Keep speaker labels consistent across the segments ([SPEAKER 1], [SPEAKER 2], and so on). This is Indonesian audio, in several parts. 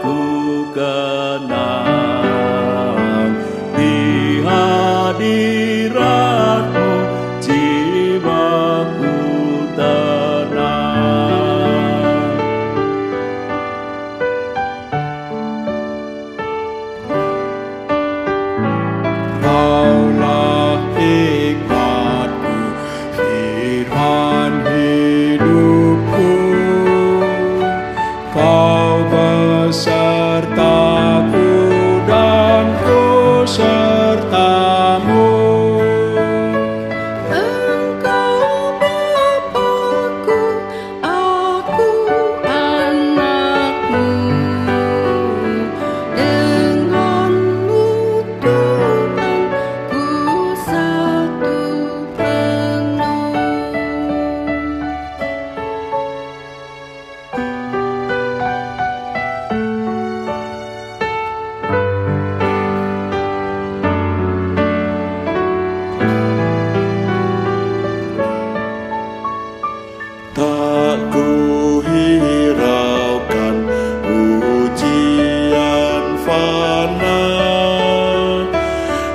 [SPEAKER 1] ku kenang. Di hadirat-Mu jiwaku tenang. Kaulah hikmatku, firman hidupku. Kau besertaku dan ku sertamu.
[SPEAKER 2] Engkau Bapa-Ku, aku anak-Mu. Dengan-Mu Tuhan, ku satu penuh.
[SPEAKER 1] Tak ku hiraukan pujian fana,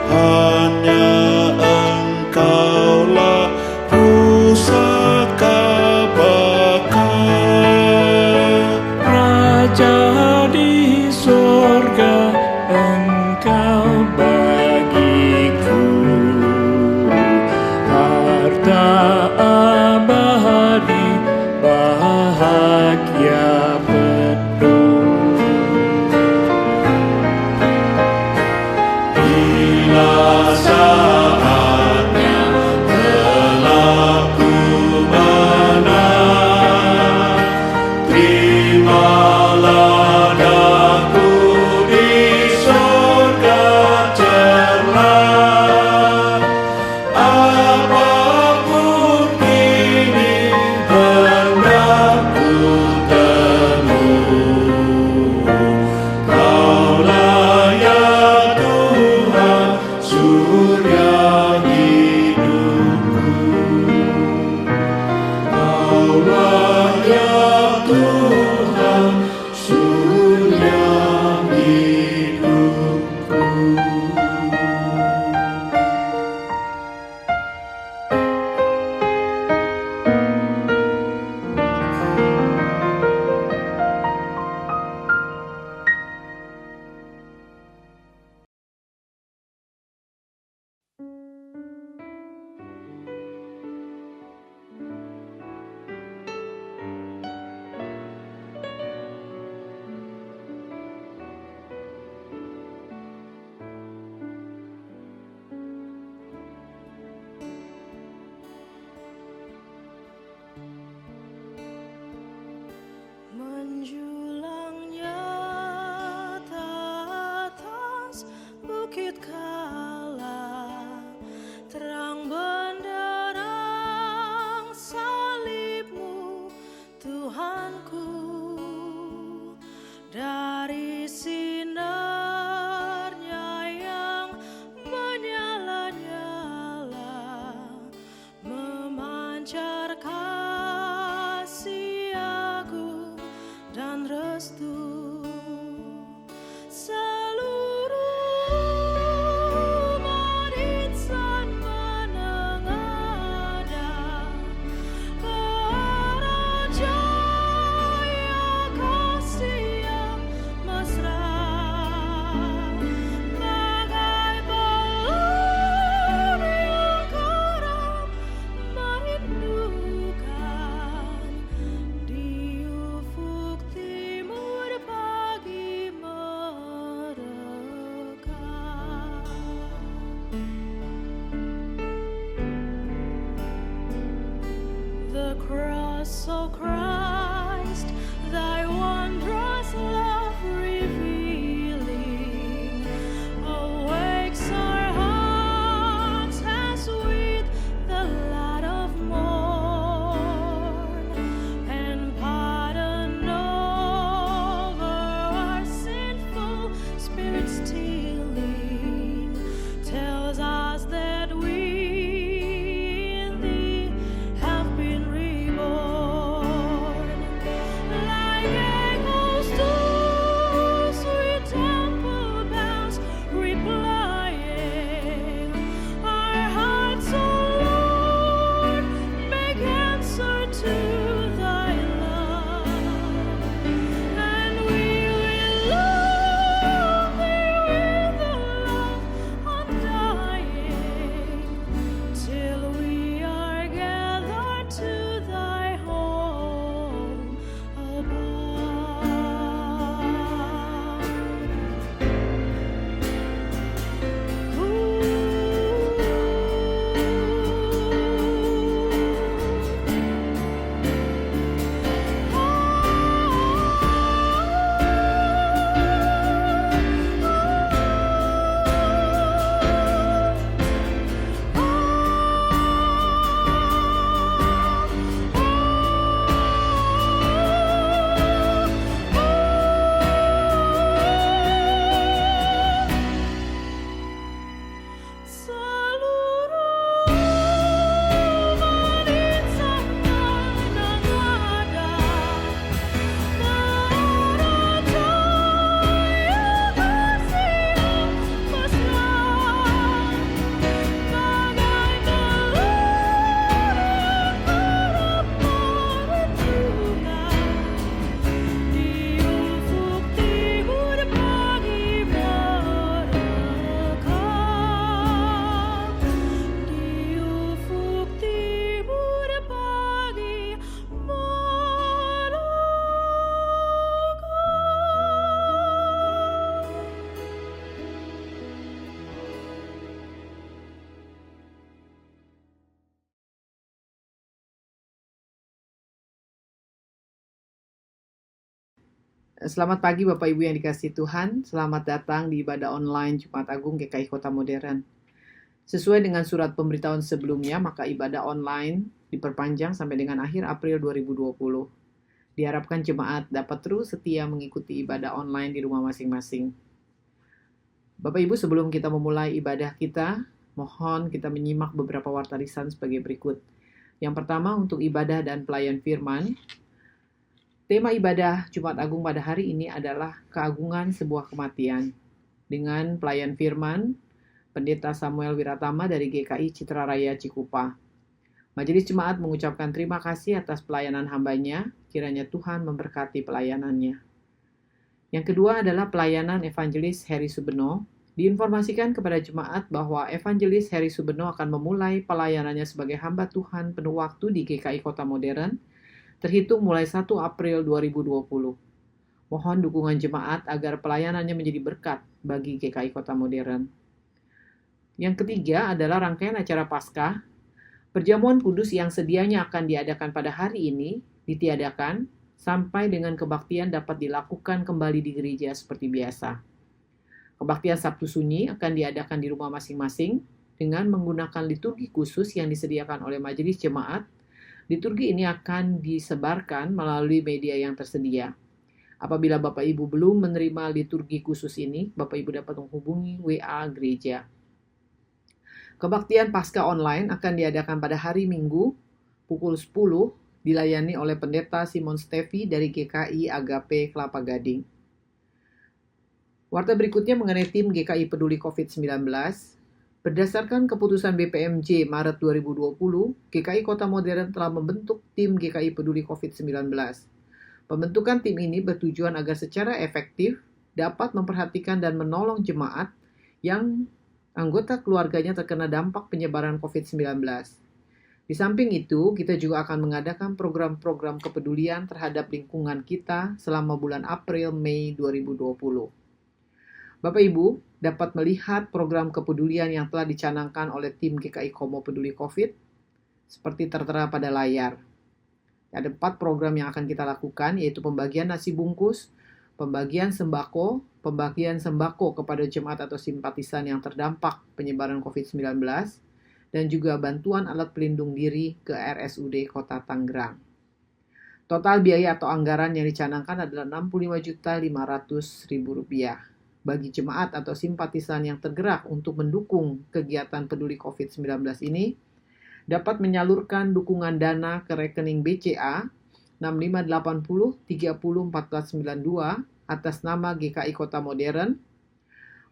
[SPEAKER 1] hanya Engkaulah pusaka baka. Raja di sorga, Engkau bagiku harta abadi, bahagia penuh. Bila saatnya telah ku menang, terimalah daku di surga cerlah. Apapun kini hendakku temui, Kaulah ya Tuhan, surya hidupku. Kaulah ya Tuhan, surya
[SPEAKER 3] Selamat pagi Bapak Ibu yang dikasihi Tuhan, selamat datang di ibadah online Jumat Agung GKI Kota Modern. Sesuai dengan surat pemberitahuan sebelumnya, maka ibadah online diperpanjang sampai dengan akhir April 2020. Diharapkan jemaat dapat terus setia mengikuti ibadah online di rumah masing-masing. Bapak Ibu, sebelum kita memulai ibadah kita, mohon kita menyimak beberapa wartarisan sebagai berikut. Yang pertama, untuk ibadah dan pelayan firman, tema ibadah Jumat Agung pada hari ini adalah keagungan sebuah kematian. Dengan pelayan firman, Pendeta Samuel Wiratama dari GKI Citra Raya Cikupa. Majelis Jemaat mengucapkan terima kasih atas pelayanan hambanya, kiranya Tuhan memberkati pelayanannya. Yang kedua adalah pelayanan Evangelis Heri Subeno. Diinformasikan kepada jemaat bahwa Evangelis Heri Subeno akan memulai pelayanannya sebagai hamba Tuhan penuh waktu di GKI Kota Modern, terhitung mulai 1 April 2020. Mohon dukungan jemaat agar pelayanannya menjadi berkat bagi GKI Kota Modern. Yang ketiga adalah rangkaian acara Paskah. Perjamuan kudus yang sedianya akan diadakan pada hari ini ditiadakan sampai dengan kebaktian dapat dilakukan kembali di gereja seperti biasa. Kebaktian Sabtu Sunyi akan diadakan di rumah masing-masing dengan menggunakan liturgi khusus yang disediakan oleh majelis jemaat. Liturgi ini akan disebarkan melalui media yang tersedia. Apabila Bapak Ibu belum menerima liturgi khusus ini, Bapak Ibu dapat menghubungi WA gereja. Kebaktian Paskah online akan diadakan pada hari Minggu pukul 10, dilayani oleh Pendeta Simon Stevi dari GKI Agape Kelapa Gading. Warta berikutnya mengenai tim GKI Peduli COVID-19. Berdasarkan keputusan BPMJ Maret 2020, GKI Kota Modern telah membentuk tim GKI Peduli COVID-19. Pembentukan tim ini bertujuan agar secara efektif dapat memperhatikan dan menolong jemaat yang anggota keluarganya terkena dampak penyebaran COVID-19. Di samping itu, kita juga akan mengadakan program-program kepedulian terhadap lingkungan kita selama bulan April-Mei 2020. Bapak Ibu dapat melihat program kepedulian yang telah dicanangkan oleh tim GKI Komo Peduli COVID seperti tertera pada layar. Ada 4 program yang akan kita lakukan, yaitu pembagian nasi bungkus, pembagian sembako kepada jemaat atau simpatisan yang terdampak penyebaran COVID-19, dan juga bantuan alat pelindung diri ke RSUD Kota Tangerang. Total biaya atau anggaran yang dicanangkan adalah Rp65.500.000 bagi jemaat atau simpatisan yang tergerak untuk mendukung kegiatan peduli COVID-19 ini, dapat menyalurkan dukungan dana ke rekening BCA 6580301492 atas nama GKI Kota Modern.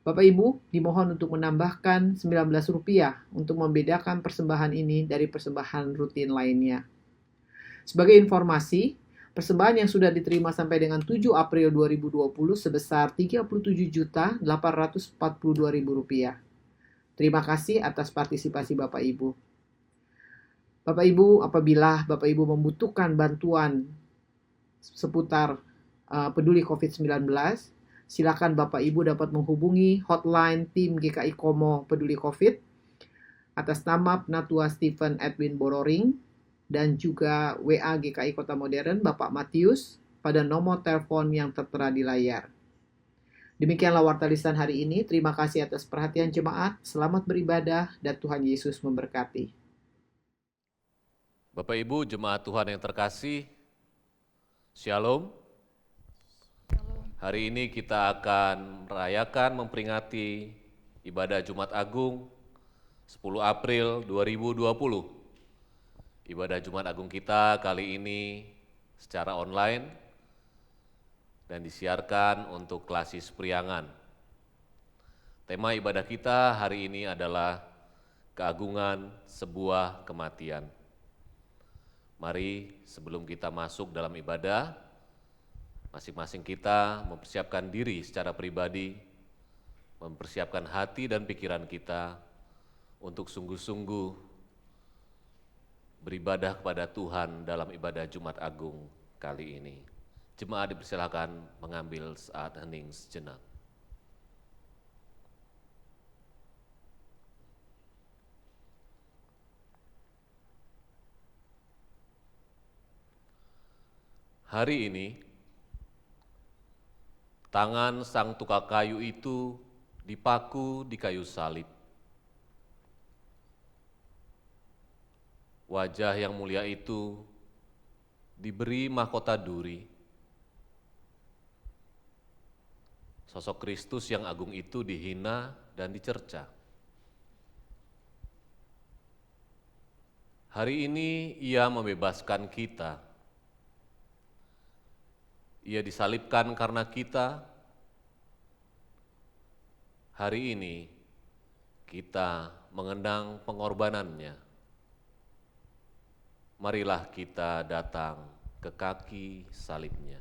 [SPEAKER 3] Bapak Ibu dimohon untuk menambahkan Rp19 untuk membedakan persembahan ini dari persembahan rutin lainnya. Sebagai informasi, persembahan yang sudah diterima sampai dengan 7 April 2020 sebesar Rp37.842.000. Terima kasih atas partisipasi Bapak Ibu. Bapak Ibu, apabila Bapak Ibu membutuhkan bantuan seputar peduli COVID-19, silakan Bapak Ibu dapat menghubungi hotline tim GKI Komo Peduli COVID atas nama Penatua Stephen Edwin Bororing dan juga WA GKI Kota Modern Bapak Matius pada nomor telepon yang tertera di layar. Demikianlah warta lisan hari ini. Terima kasih atas perhatian jemaat. Selamat beribadah dan Tuhan Yesus memberkati.
[SPEAKER 4] Bapak Ibu jemaat Tuhan yang terkasih, Shalom. Hari ini kita akan merayakan, memperingati ibadah Jumat Agung 10 April 2020. Ibadah Jumat Agung kita kali ini secara online dan disiarkan untuk klasis priangan. Tema ibadah kita hari ini adalah keagungan sebuah kematian. Mari sebelum kita masuk dalam ibadah, masing-masing kita mempersiapkan diri secara pribadi, mempersiapkan hati dan pikiran kita untuk sungguh-sungguh beribadah kepada Tuhan dalam ibadah Jumat Agung kali ini. Jemaat dipersilakan mengambil saat hening sejenak. Hari ini Tangan sang tukang kayu itu dipaku di kayu salib. Wajah yang mulia itu diberi mahkota duri. Sosok Kristus yang agung itu dihina dan dicerca. Hari ini Ia membebaskan kita. Ia disalibkan karena kita. Hari ini kita mengenang pengorbanannya. Marilah kita datang ke kaki salibnya.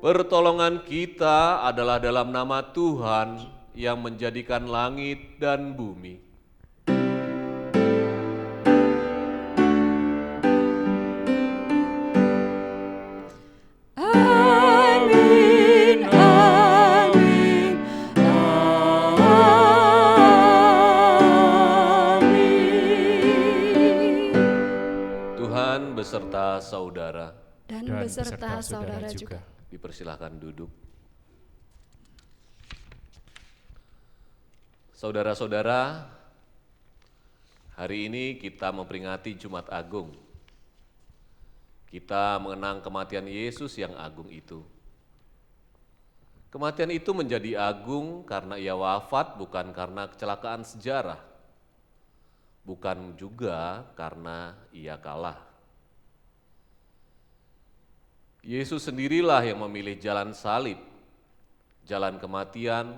[SPEAKER 4] Pertolongan kita adalah dalam nama Tuhan yang menjadikan langit dan bumi.
[SPEAKER 2] Amin, amin, amin.
[SPEAKER 4] Tuhan beserta saudara.
[SPEAKER 2] Dan beserta saudara juga.
[SPEAKER 4] Dipersilahkan duduk. Saudara-saudara, hari ini kita memperingati Jumat Agung. Kita mengenang kematian Yesus yang agung itu. Kematian itu menjadi agung karena Ia wafat bukan karena kecelakaan sejarah, bukan juga karena Ia kalah. Yesus sendirilah yang memilih jalan salib, jalan kematian,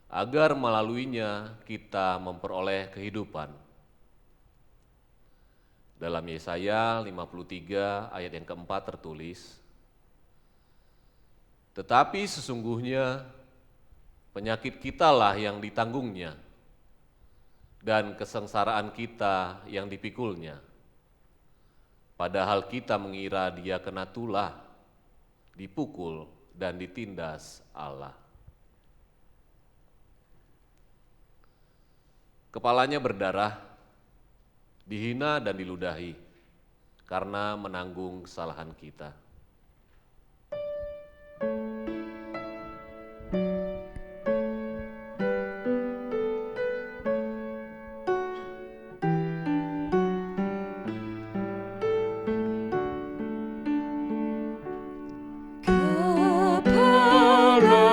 [SPEAKER 4] agar melaluinya kita memperoleh kehidupan. Dalam Yesaya 53 ayat yang keempat tertulis, tetapi sesungguhnya penyakit kitalah yang ditanggungnya, dan kesengsaraan kita yang dipikulnya. Padahal kita mengira dia kena tulah, dipukul, dan ditindas Allah. Kepalanya berdarah, dihina dan diludahi karena menanggung kesalahan kita.
[SPEAKER 2] Kepala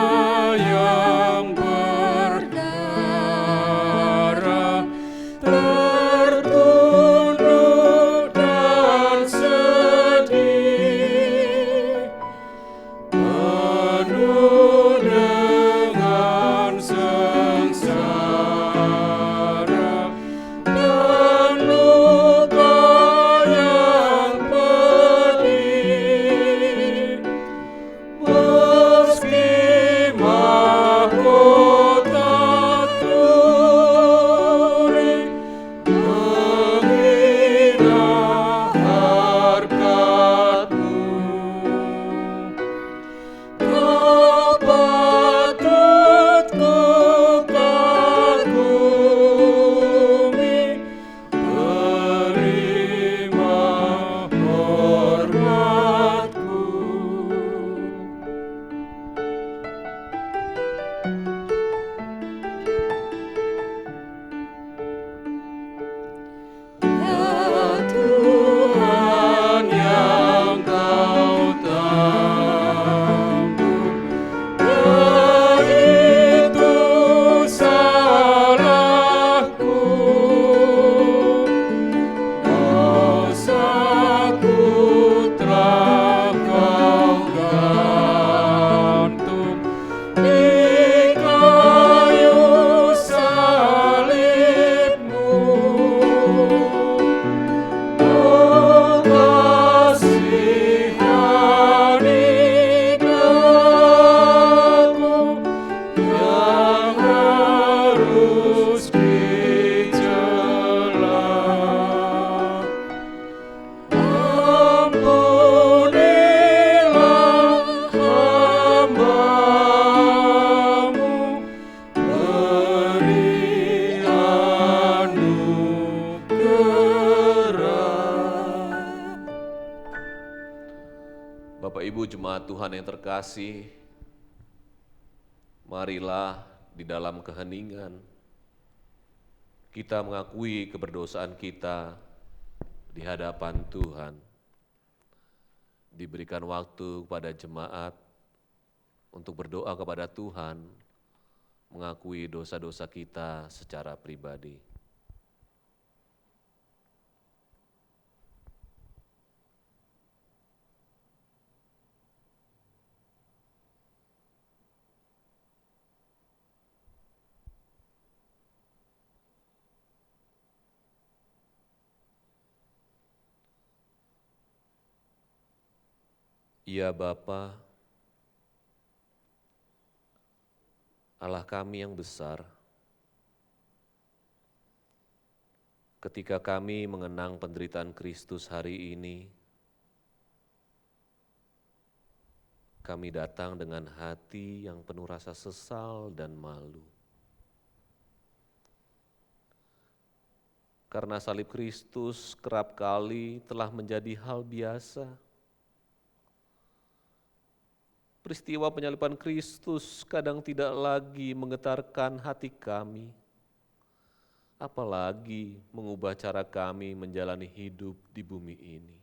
[SPEAKER 2] yang berdarah tertunduk dan sedih, penuh dengan sengsara dan luka yang pedih. Meski mahkota duri menghina harkat-Mu, Kau patut Ku kagumi, terima hormat-Ku. Ya Tuhan yang Kau tanggung, ya itu salahku, dosaku telah Kau gantung di kayu salib-Mu. Oh, kasihani daku yang harus dicela. Ampunilah hamba-Mu, beri anugerah.
[SPEAKER 4] Bapak Ibu jemaat Tuhan yang terkasih, marilah di dalam keheningan kita mengakui keberdosaan kita di hadapan Tuhan. Diberikan waktu kepada jemaat untuk berdoa kepada Tuhan, mengakui dosa-dosa kita secara pribadi. Ya Bapa, Allah kami yang besar, ketika kami mengenang penderitaan Kristus hari ini, kami datang dengan hati yang penuh rasa sesal dan malu. Karena salib Kristus kerap kali telah menjadi hal biasa. Peristiwa penyaliban Kristus kadang tidak lagi menggetarkan hati kami, apalagi mengubah cara kami menjalani hidup di bumi ini.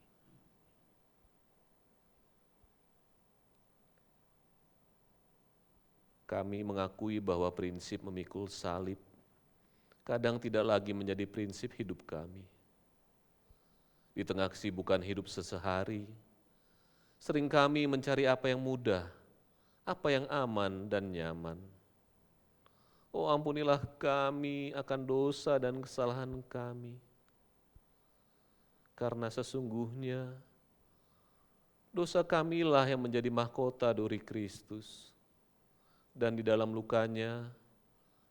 [SPEAKER 4] Kami mengakui bahwa prinsip memikul salib kadang tidak lagi menjadi prinsip hidup kami. Di tengah kesibukan hidup sehari-hari, sering kami mencari apa yang mudah, apa yang aman dan nyaman. Oh, ampunilah kami akan dosa dan kesalahan kami. Karena sesungguhnya dosa kamilah yang menjadi mahkota duri Kristus. Dan di dalam lukanya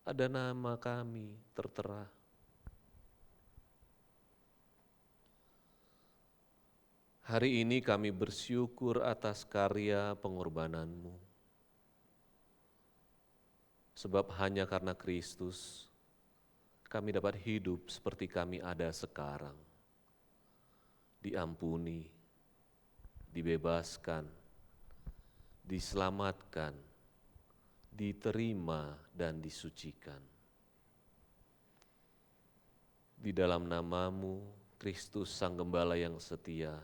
[SPEAKER 4] ada nama kami tertera. Hari ini kami bersyukur atas karya pengorbanan-Mu. Sebab hanya karena Kristus, kami dapat hidup seperti kami ada sekarang. Diampuni, dibebaskan, diselamatkan, diterima dan disucikan. Di dalam nama-Mu, Kristus Sang Gembala yang setia,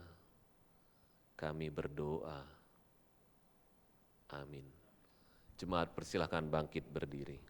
[SPEAKER 4] kami berdoa. Amin. Jemaat persilahkan bangkit berdiri.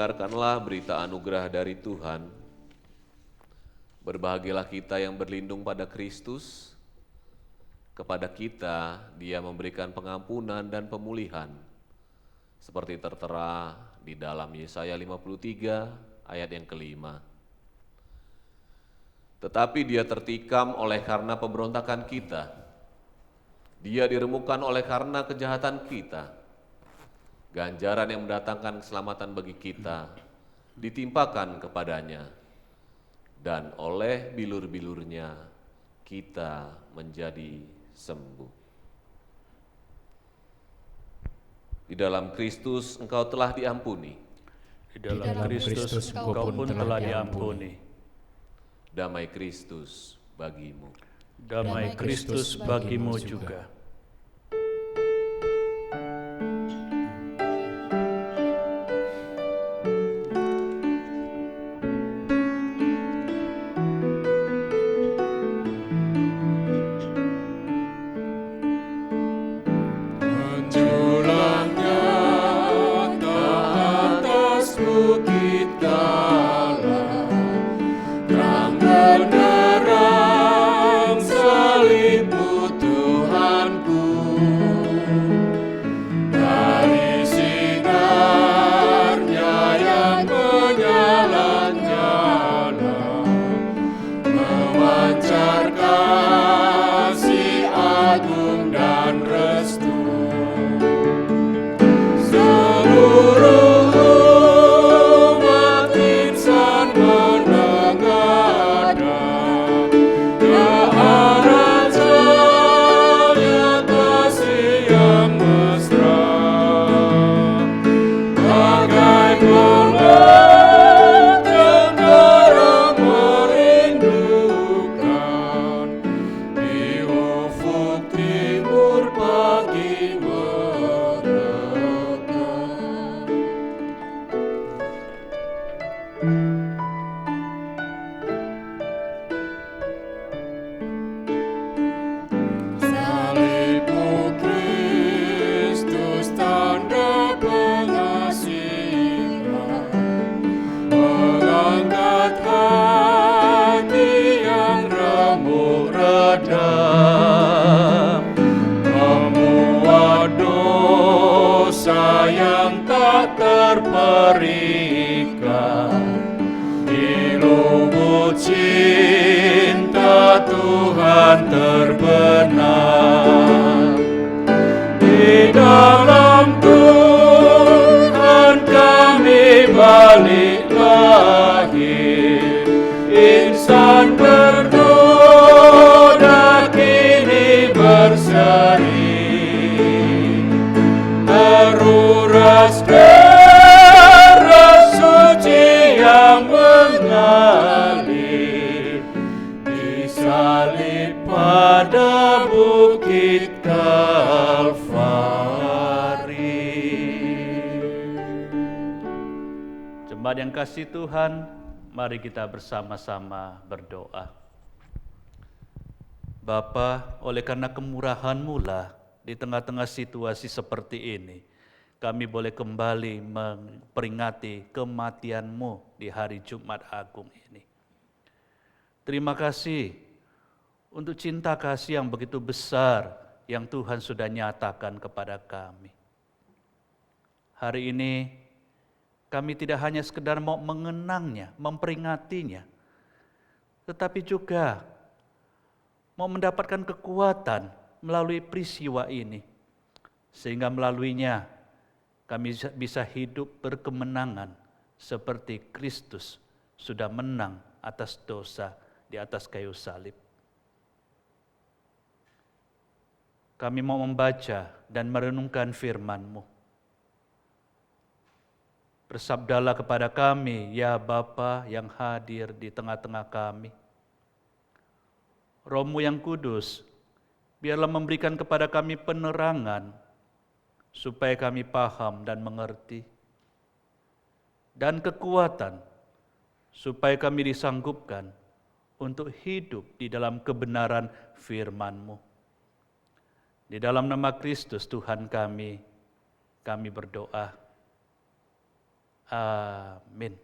[SPEAKER 4] Dengarkanlah berita anugerah dari Tuhan. Berbahagialah kita yang berlindung pada Kristus. Kepada kita Dia memberikan pengampunan dan pemulihan, seperti tertera di dalam Yesaya 53 ayat yang kelima. Tetapi Dia tertikam oleh karena pemberontakan kita. Dia diremukkan oleh karena kejahatan kita. Ganjaran yang mendatangkan keselamatan bagi kita ditimpakan kepadanya, dan oleh bilur-bilurnya kita menjadi sembuh. Di dalam Kristus engkau telah diampuni.
[SPEAKER 2] Di dalam Kristus engkau pun telah diampuni.
[SPEAKER 4] Damai Kristus bagimu.
[SPEAKER 2] Damai Kristus bagimu juga.
[SPEAKER 1] Tuhan
[SPEAKER 2] yang kasih Tuhan, mari kita bersama-sama berdoa. Bapa, oleh karena kemurahan-Mu lah, di tengah-tengah situasi seperti ini, kami boleh kembali memperingati kematian-Mu di hari Jumat Agung ini. Terima kasih untuk cinta kasih yang begitu besar yang Tuhan sudah nyatakan kepada kami. Hari ini, kami tidak hanya sekedar mau mengenangnya, memperingatinya, tetapi juga mau mendapatkan kekuatan melalui peristiwa ini, sehingga melaluinya kami bisa hidup berkemenangan seperti Kristus sudah menang atas dosa di atas kayu salib. Kami mau membaca dan merenungkan firman-Mu. Bersabdalah kepada kami, ya Bapa yang hadir di tengah-tengah kami. Roh-Mu yang kudus, biarlah memberikan kepada kami penerangan, supaya kami paham dan mengerti. Dan kekuatan, supaya kami disanggupkan untuk hidup di dalam kebenaran firman-Mu. Di dalam nama Kristus Tuhan kami berdoa. Amin.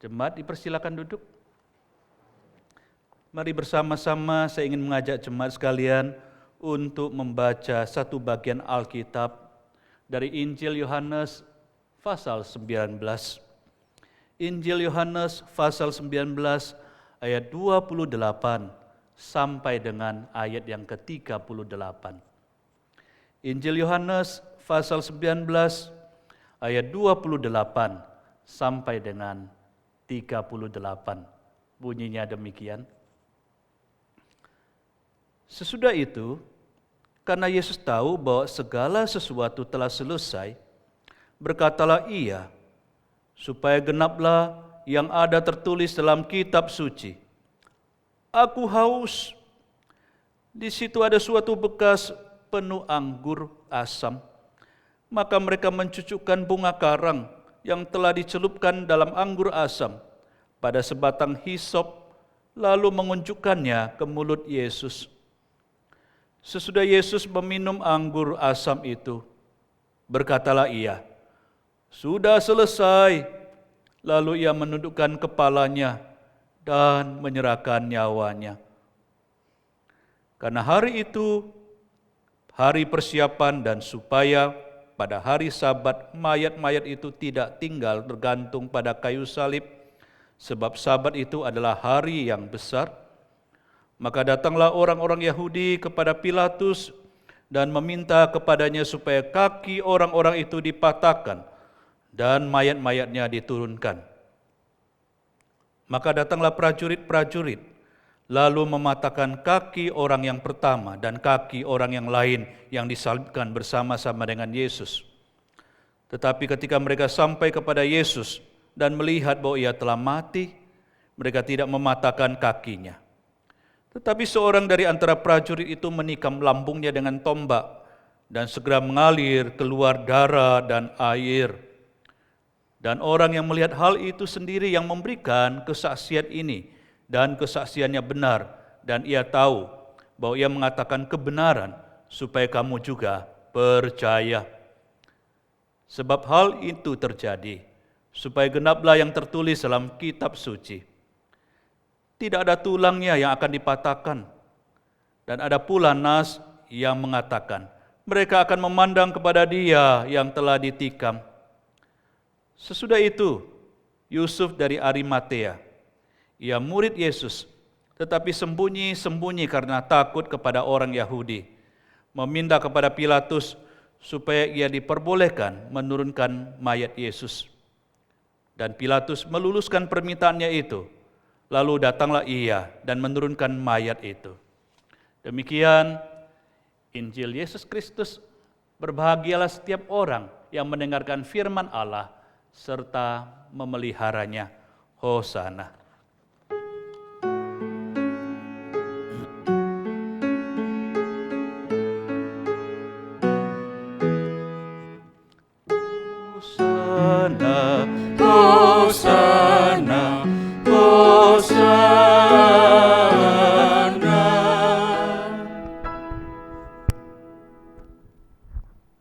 [SPEAKER 2] Jemaat dipersilakan duduk. Mari bersama-sama saya ingin mengajak jemaat sekalian untuk membaca satu bagian Alkitab dari Injil Yohanes pasal 19. Injil Yohanes pasal 19 ayat 28 sampai dengan ayat yang ke-38. Injil Yohanes pasal 19 ayat 28 sampai dengan 38. Bunyinya demikian. Sesudah itu, karena Yesus tahu bahwa segala sesuatu telah selesai, berkatalah Ia, supaya genaplah yang ada tertulis dalam kitab suci. Aku haus. Di situ ada suatu bekas penuh anggur asam. Maka mereka mencucukkan bunga karang yang telah dicelupkan dalam anggur asam pada sebatang hisop, lalu mengunjukkannya ke mulut Yesus. Sesudah Yesus meminum anggur asam itu, berkatalah Ia, sudah selesai. Lalu Ia menundukkan kepalanya dan menyerahkan nyawanya. Karena hari itu, hari persiapan dan supaya pada hari Sabat, mayat-mayat itu tidak tinggal tergantung pada kayu salib, sebab Sabat itu adalah hari yang besar. Maka datanglah orang-orang Yahudi kepada Pilatus dan meminta kepadanya supaya kaki orang-orang itu dipatahkan dan mayat-mayatnya diturunkan. Maka datanglah prajurit-prajurit, lalu mematahkan kaki orang yang pertama dan kaki orang yang lain yang disalibkan bersama-sama dengan Yesus. Tetapi ketika mereka sampai kepada Yesus dan melihat bahwa Ia telah mati, mereka tidak mematahkan kakinya. Tetapi seorang dari antara prajurit itu menikam lambungnya dengan tombak, dan segera mengalir keluar darah dan air. Dan orang yang melihat hal itu sendiri yang memberikan kesaksian ini, dan kesaksiannya benar, dan ia tahu bahwa ia mengatakan kebenaran supaya kamu juga percaya. Sebab hal itu terjadi supaya genaplah yang tertulis dalam kitab suci. Tidak ada tulangnya yang akan dipatahkan, dan ada pula nas yang mengatakan mereka akan memandang kepada Dia yang telah ditikam. Sesudah itu, Yusuf dari Arimatea, ia murid Yesus, tetapi sembunyi-sembunyi karena takut kepada orang Yahudi, meminta kepada Pilatus supaya ia diperbolehkan menurunkan mayat Yesus. Dan Pilatus meluluskan permintaannya itu, lalu datanglah ia dan menurunkan mayat itu. Demikian Injil Yesus Kristus. Berbahagialah setiap orang yang mendengarkan firman Allah serta memeliharanya. Hosana. Hosana,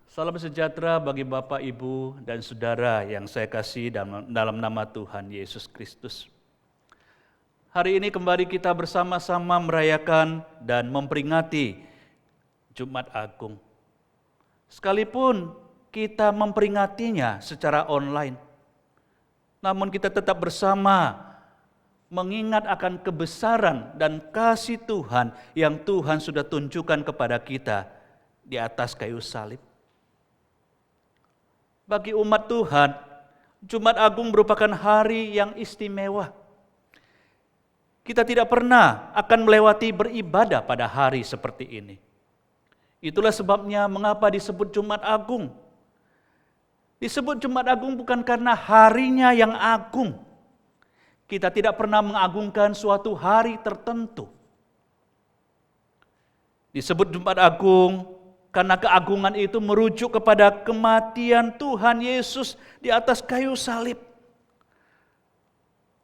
[SPEAKER 2] Salam sejahtera bagi Bapak, Ibu, dan Saudara yang saya kasih dalam nama Tuhan Yesus Kristus. Hari ini kembali kita bersama-sama merayakan dan memperingati Jumat Agung. Sekalipun kita memperingatinya secara online, namun kita tetap bersama mengingat akan kebesaran dan kasih Tuhan yang Tuhan sudah tunjukkan kepada kita di atas kayu salib. Bagi umat Tuhan, Jumat Agung merupakan hari yang istimewa. Kita tidak pernah akan melewati beribadah pada hari seperti ini. Itulah sebabnya mengapa disebut Jumat Agung. Disebut Jumat Agung bukan karena harinya yang agung. Kita tidak pernah mengagungkan suatu hari tertentu. Disebut Jumat Agung karena keagungan itu merujuk kepada kematian Tuhan Yesus di atas kayu salib.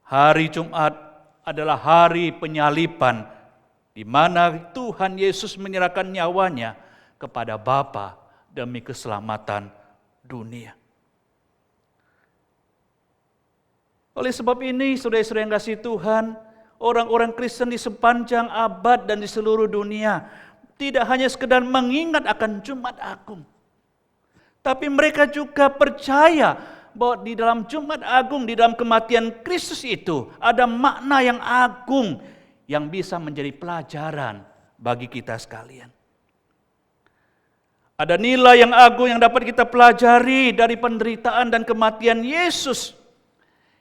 [SPEAKER 2] Hari Jumat adalah hari penyaliban di mana Tuhan Yesus menyerahkan nyawanya kepada Bapa demi keselamatan dunia. Oleh sebab ini, saudara-saudara yang kasih Tuhan, orang-orang Kristen di sepanjang abad dan di seluruh dunia tidak hanya sekedar mengingat akan Jumat Agung, tapi mereka juga percaya bahwa di dalam Jumat Agung, di dalam kematian Kristus itu ada makna yang agung yang bisa menjadi pelajaran bagi kita sekalian. Ada nilai yang agung yang dapat kita pelajari dari penderitaan dan kematian Yesus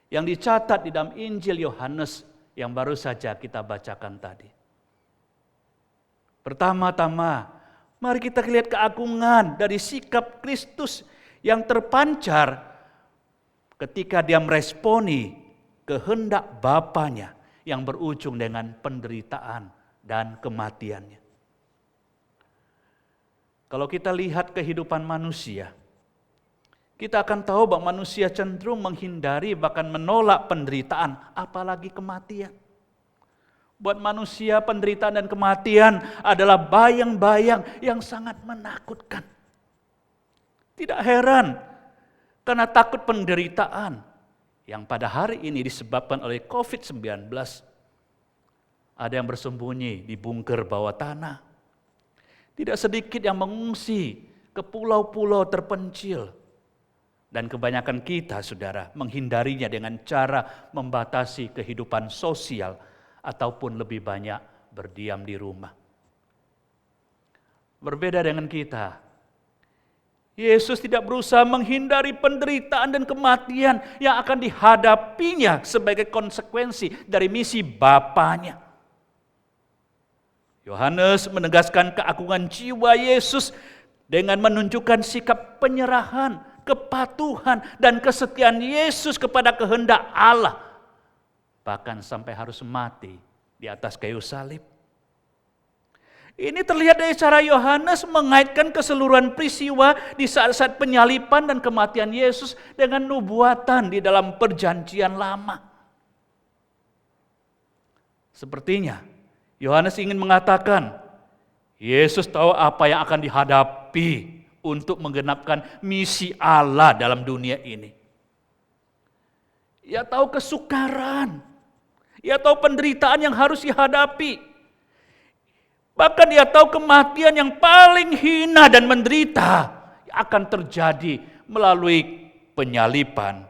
[SPEAKER 2] yang dicatat di dalam Injil Yohanes yang baru saja kita bacakan tadi. Pertama-tama, mari kita lihat keagungan dari sikap Kristus yang terpancar ketika dia meresponi kehendak Bapanya yang berujung dengan penderitaan dan kematiannya. Kalau kita lihat kehidupan manusia, kita akan tahu bahwa manusia cenderung menghindari bahkan menolak penderitaan, apalagi kematian. Buat manusia penderitaan dan kematian adalah bayang-bayang yang sangat menakutkan. Tidak heran karena takut penderitaan yang pada hari ini disebabkan oleh COVID-19. Ada yang bersembunyi di bunker bawah tanah. Tidak sedikit yang mengungsi ke pulau-pulau terpencil. Dan kebanyakan kita, saudara, menghindarinya dengan cara membatasi kehidupan sosial ataupun lebih banyak berdiam di rumah. Berbeda dengan kita, Yesus tidak berusaha menghindari penderitaan dan kematian yang akan dihadapinya sebagai konsekuensi dari misi Bapanya. Yohanes menegaskan keagungan jiwa Yesus dengan menunjukkan sikap penyerahan, kepatuhan, dan kesetiaan Yesus kepada kehendak Allah. Bahkan sampai harus mati di atas kayu salib. Ini terlihat dari cara Yohanes mengaitkan keseluruhan peristiwa di saat-saat penyaliban dan kematian Yesus dengan nubuatan di dalam perjanjian lama. Sepertinya Yohanes ingin mengatakan, Yesus tahu apa yang akan dihadapi untuk menggenapkan misi Allah dalam dunia ini. Ia tahu kesukaran. Ia tahu penderitaan yang harus dihadapi. Bahkan dia tahu kematian yang paling hina dan menderita akan terjadi melalui penyaliban.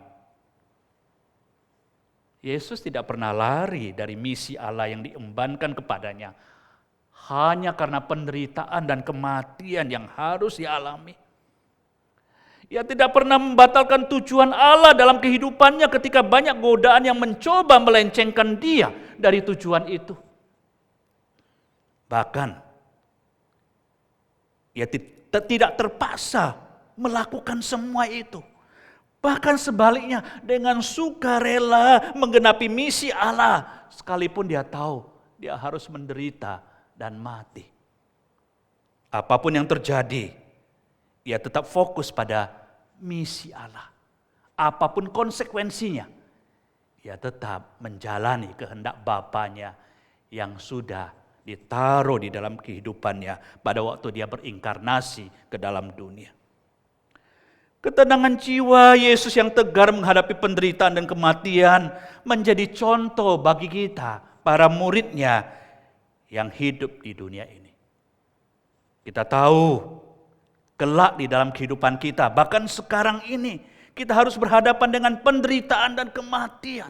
[SPEAKER 2] Yesus tidak pernah lari dari misi Allah yang diembankan kepadanya hanya karena penderitaan dan kematian yang harus dialami. Ia tidak pernah membatalkan tujuan Allah dalam kehidupannya ketika banyak godaan yang mencoba melencengkan dia dari tujuan itu. Bahkan, ia tidak terpaksa melakukan semua itu. Bahkan sebaliknya, dengan sukarela menggenapi misi Allah, sekalipun dia tahu dia harus menderita dan mati. Apapun yang terjadi, ia tetap fokus pada misi Allah. Apapun konsekuensinya, ia tetap menjalani kehendak Bapanya yang sudah ditaruh di dalam kehidupannya pada waktu dia berinkarnasi ke dalam dunia. Ketenangan jiwa Yesus yang tegar menghadapi penderitaan dan kematian menjadi contoh bagi kita, para murid-Nya yang hidup di dunia ini. Kita tahu kelak di dalam kehidupan kita, bahkan sekarang ini, kita harus berhadapan dengan penderitaan dan kematian.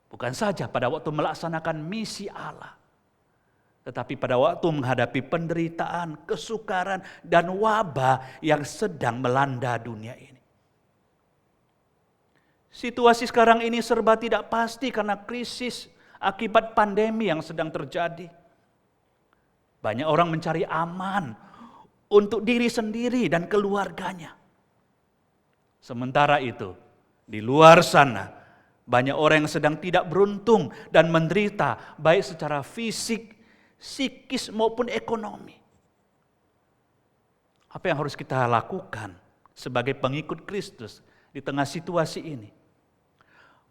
[SPEAKER 2] Bukan saja pada waktu melaksanakan misi Allah, tetapi pada waktu menghadapi penderitaan, kesukaran, dan wabah yang sedang melanda dunia ini. Situasi sekarang ini serba tidak pasti karena krisis akibat pandemi yang sedang terjadi. Banyak orang mencari aman untuk diri sendiri dan keluarganya. Sementara itu, di luar sana, banyak orang yang sedang tidak beruntung dan menderita, baik secara fisik, psikis maupun ekonomi. Apa yang harus kita lakukan sebagai pengikut Kristus di tengah situasi ini?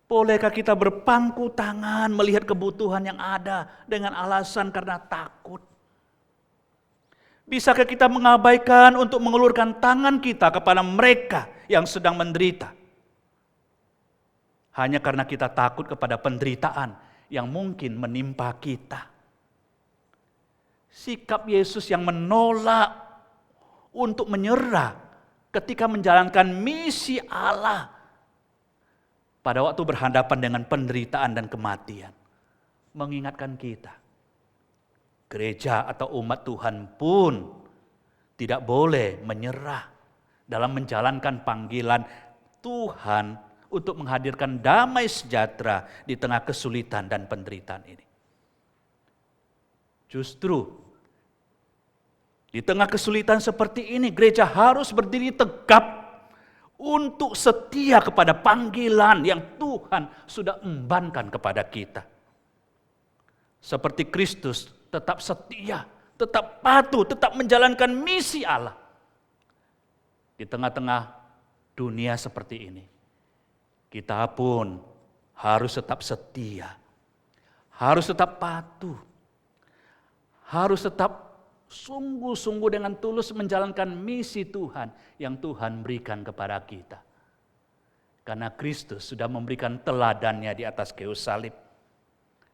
[SPEAKER 2] Bolehkah kita berpangku tangan melihat kebutuhan yang ada dengan alasan karena takut? Bisakah kita mengabaikan untuk mengulurkan tangan kita kepada mereka yang sedang menderita? Hanya karena kita takut kepada penderitaan yang mungkin menimpa kita. Sikap Yesus yang menolak untuk menyerah ketika menjalankan misi Allah pada waktu berhadapan dengan penderitaan dan kematian mengingatkan kita. Gereja atau umat Tuhan pun tidak boleh menyerah dalam menjalankan panggilan Tuhan untuk menghadirkan damai sejahtera di tengah kesulitan dan penderitaan ini. Justru di tengah kesulitan seperti ini, gereja harus berdiri tegap untuk setia kepada panggilan yang Tuhan sudah embankan kepada kita. Seperti Kristus tetap setia, tetap patuh, tetap menjalankan misi Allah di tengah-tengah dunia seperti ini. Kita pun harus tetap setia, harus tetap patuh, harus tetap sungguh-sungguh dengan tulus menjalankan misi Tuhan yang Tuhan berikan kepada kita. Karena Kristus sudah memberikan teladannya di atas kayu salib.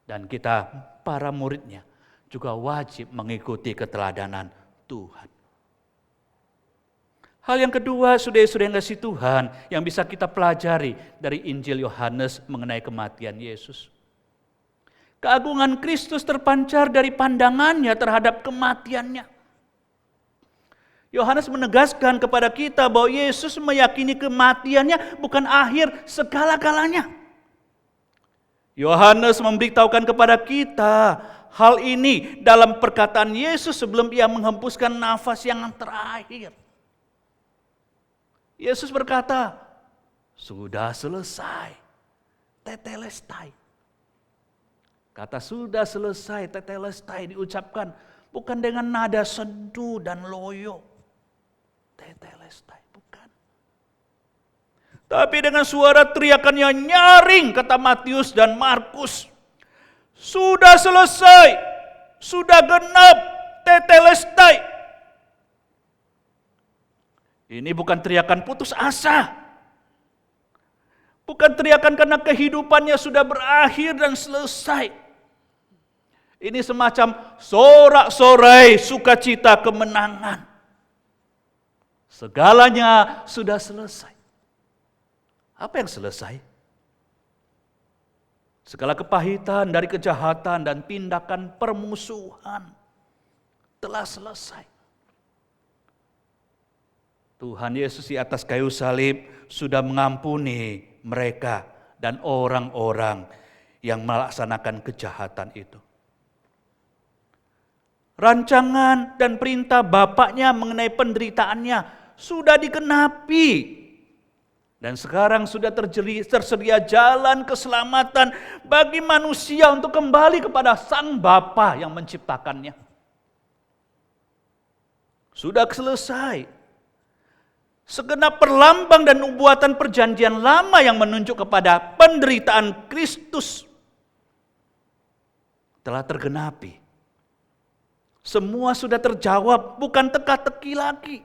[SPEAKER 2] Dan kita, para murid-Nya, juga wajib mengikuti keteladanan Tuhan. Hal yang kedua, saudara-saudara yang kasih Tuhan, yang bisa kita pelajari dari Injil Yohanes mengenai kematian Yesus. Keagungan Kristus terpancar dari pandangannya terhadap kematiannya. Yohanes menegaskan kepada kita bahwa Yesus meyakini kematiannya bukan akhir segala-galanya. Yohanes memberitahukan kepada kita hal ini dalam perkataan Yesus sebelum ia menghembuskan nafas yang terakhir. Yesus berkata, sudah selesai, tetelestai. Kata sudah selesai, tetelestai diucapkan bukan dengan nada seduh dan loyo. Tetelestai, bukan. Tapi dengan suara teriakan yang nyaring, kata Matius dan Markus. Sudah selesai, sudah genap, tetelestai. Ini bukan teriakan putus asa. Bukan teriakan karena kehidupannya sudah berakhir dan selesai. Ini semacam sorak-sorai sukacita kemenangan. Segalanya sudah selesai. Apa yang selesai? Segala kepahitan dari kejahatan dan tindakan permusuhan telah selesai. Tuhan Yesus di atas kayu salib sudah mengampuni mereka dan orang-orang yang melaksanakan kejahatan itu. Rancangan dan perintah Bapaknya mengenai penderitaannya sudah digenapi. Dan sekarang sudah tersedia jalan keselamatan bagi manusia untuk kembali kepada Sang Bapa yang menciptakannya. Sudah selesai. Segenap perlambang dan nubuatan perjanjian lama yang menunjuk kepada penderitaan Kristus telah tergenapi. Semua sudah terjawab, bukan teka-teki lagi.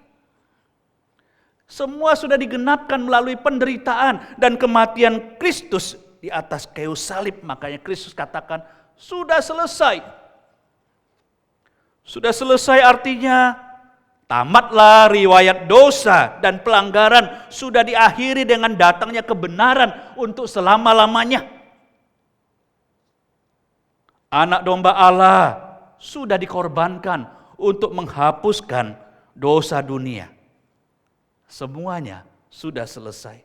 [SPEAKER 2] Semua sudah digenapkan melalui penderitaan dan kematian Kristus di atas kayu salib. Makanya Kristus katakan, sudah selesai. Sudah selesai artinya tamatlah riwayat dosa dan pelanggaran, sudah diakhiri dengan datangnya kebenaran untuk selama-lamanya. Anak domba Allah sudah dikorbankan untuk menghapuskan dosa dunia. Semuanya sudah selesai.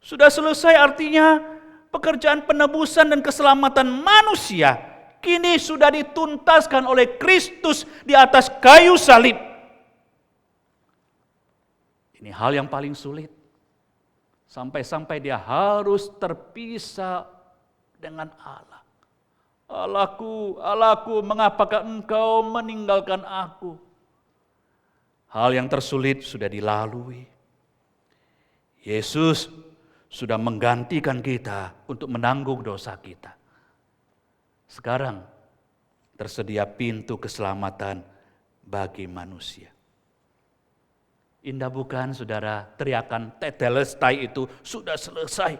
[SPEAKER 2] Sudah selesai artinya pekerjaan penebusan dan keselamatan manusia kini sudah dituntaskan oleh Kristus di atas kayu salib. Ini hal yang paling sulit. Sampai-sampai dia harus terpisah dengan Allah. Allahku, Allahku, mengapakah engkau meninggalkan aku? Hal yang tersulit sudah dilalui. Yesus sudah menggantikan kita untuk menanggung dosa kita. Sekarang tersedia pintu keselamatan bagi manusia. Indah bukan saudara, teriakan tetelestai itu sudah selesai.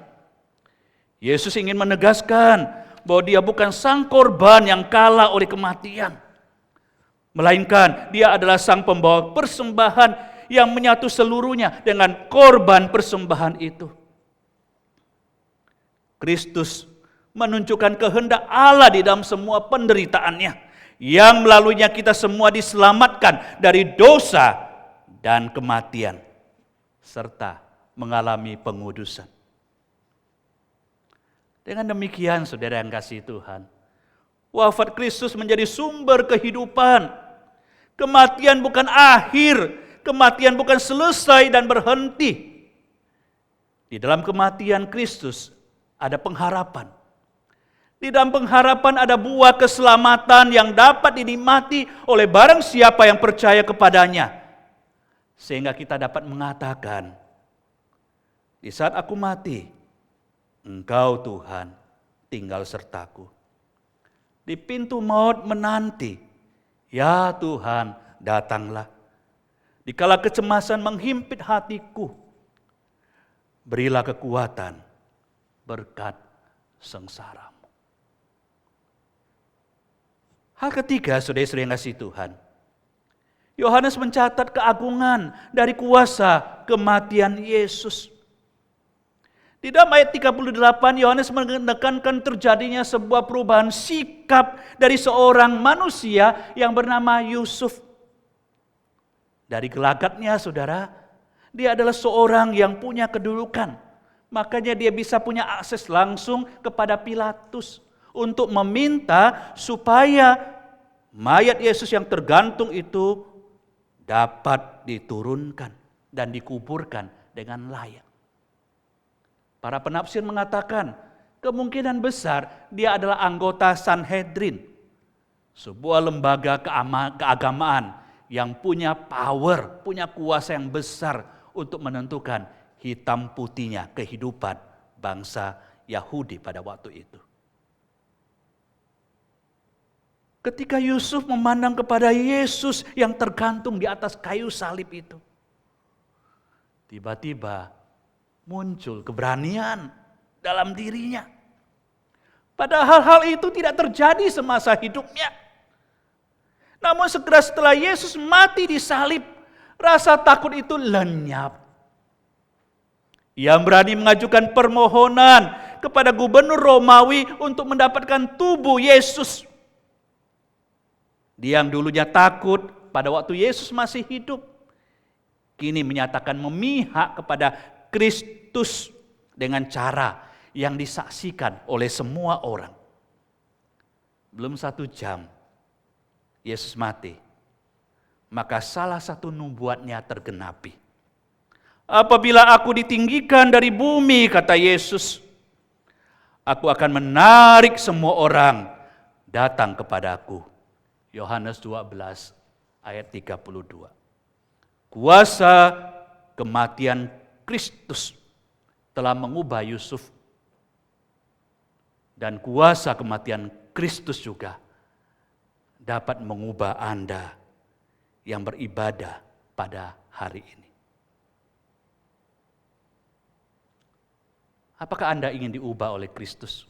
[SPEAKER 2] Yesus ingin menegaskan bahwa dia bukan sang korban yang kalah oleh kematian. Melainkan dia adalah sang pembawa persembahan yang menyatu seluruhnya dengan korban persembahan itu. Kristus menunjukkan kehendak Allah di dalam semua penderitaannya, yang melaluinya kita semua diselamatkan dari dosa dan kematian, serta mengalami pengudusan. Dengan demikian, saudara yang kasih Tuhan, wafat Kristus menjadi sumber kehidupan. Kematian bukan akhir, kematian bukan selesai dan berhenti. Di dalam kematian Kristus ada pengharapan. Di dalam pengharapan ada buah keselamatan yang dapat dinikmati oleh barang siapa yang percaya kepadanya. Sehingga kita dapat mengatakan, di saat aku mati, Engkau Tuhan tinggal sertaku. Di pintu maut menanti, ya Tuhan datanglah. Dikala kecemasan menghimpit hatiku, berilah kekuatan berkat sengsaramu. Hal ketiga, saudara-saudara yang kasih Tuhan, Yohanes mencatat keagungan dari kuasa kematian Yesus. Di dalam ayat 38, Yohanes menekankan terjadinya sebuah perubahan sikap dari seorang manusia yang bernama Yusuf. Dari gelagatnya, saudara, dia adalah seorang yang punya kedudukan. Makanya dia bisa punya akses langsung kepada Pilatus untuk meminta supaya mayat Yesus yang tergantung itu dapat diturunkan dan dikuburkan dengan layak. Para penafsir mengatakan kemungkinan besar dia adalah anggota Sanhedrin, sebuah lembaga keagamaan yang punya power, punya kuasa yang besar untuk menentukan hitam putihnya kehidupan bangsa Yahudi pada waktu itu. Ketika Yusuf memandang kepada Yesus yang tergantung di atas kayu salib itu, tiba-tiba muncul keberanian dalam dirinya. Padahal hal itu tidak terjadi semasa hidupnya. Namun segera setelah Yesus mati di salib, rasa takut itu lenyap. Ia berani mengajukan permohonan kepada gubernur Romawi untuk mendapatkan tubuh Yesus. Dia yang dulunya takut pada waktu Yesus masih hidup, kini menyatakan memihak kepada Kristus dengan cara yang disaksikan oleh semua orang. Belum 1 jam Yesus mati, maka salah satu nubuatnya tergenapi. Apabila aku ditinggikan dari bumi, kata Yesus, aku akan menarik semua orang datang kepadaku. Yohanes 12 ayat 32. Kuasa kematian Kristus telah mengubah Yusuf. Dan kuasa kematian Kristus juga dapat mengubah Anda yang beribadah pada hari ini. Apakah Anda ingin diubah oleh Kristus?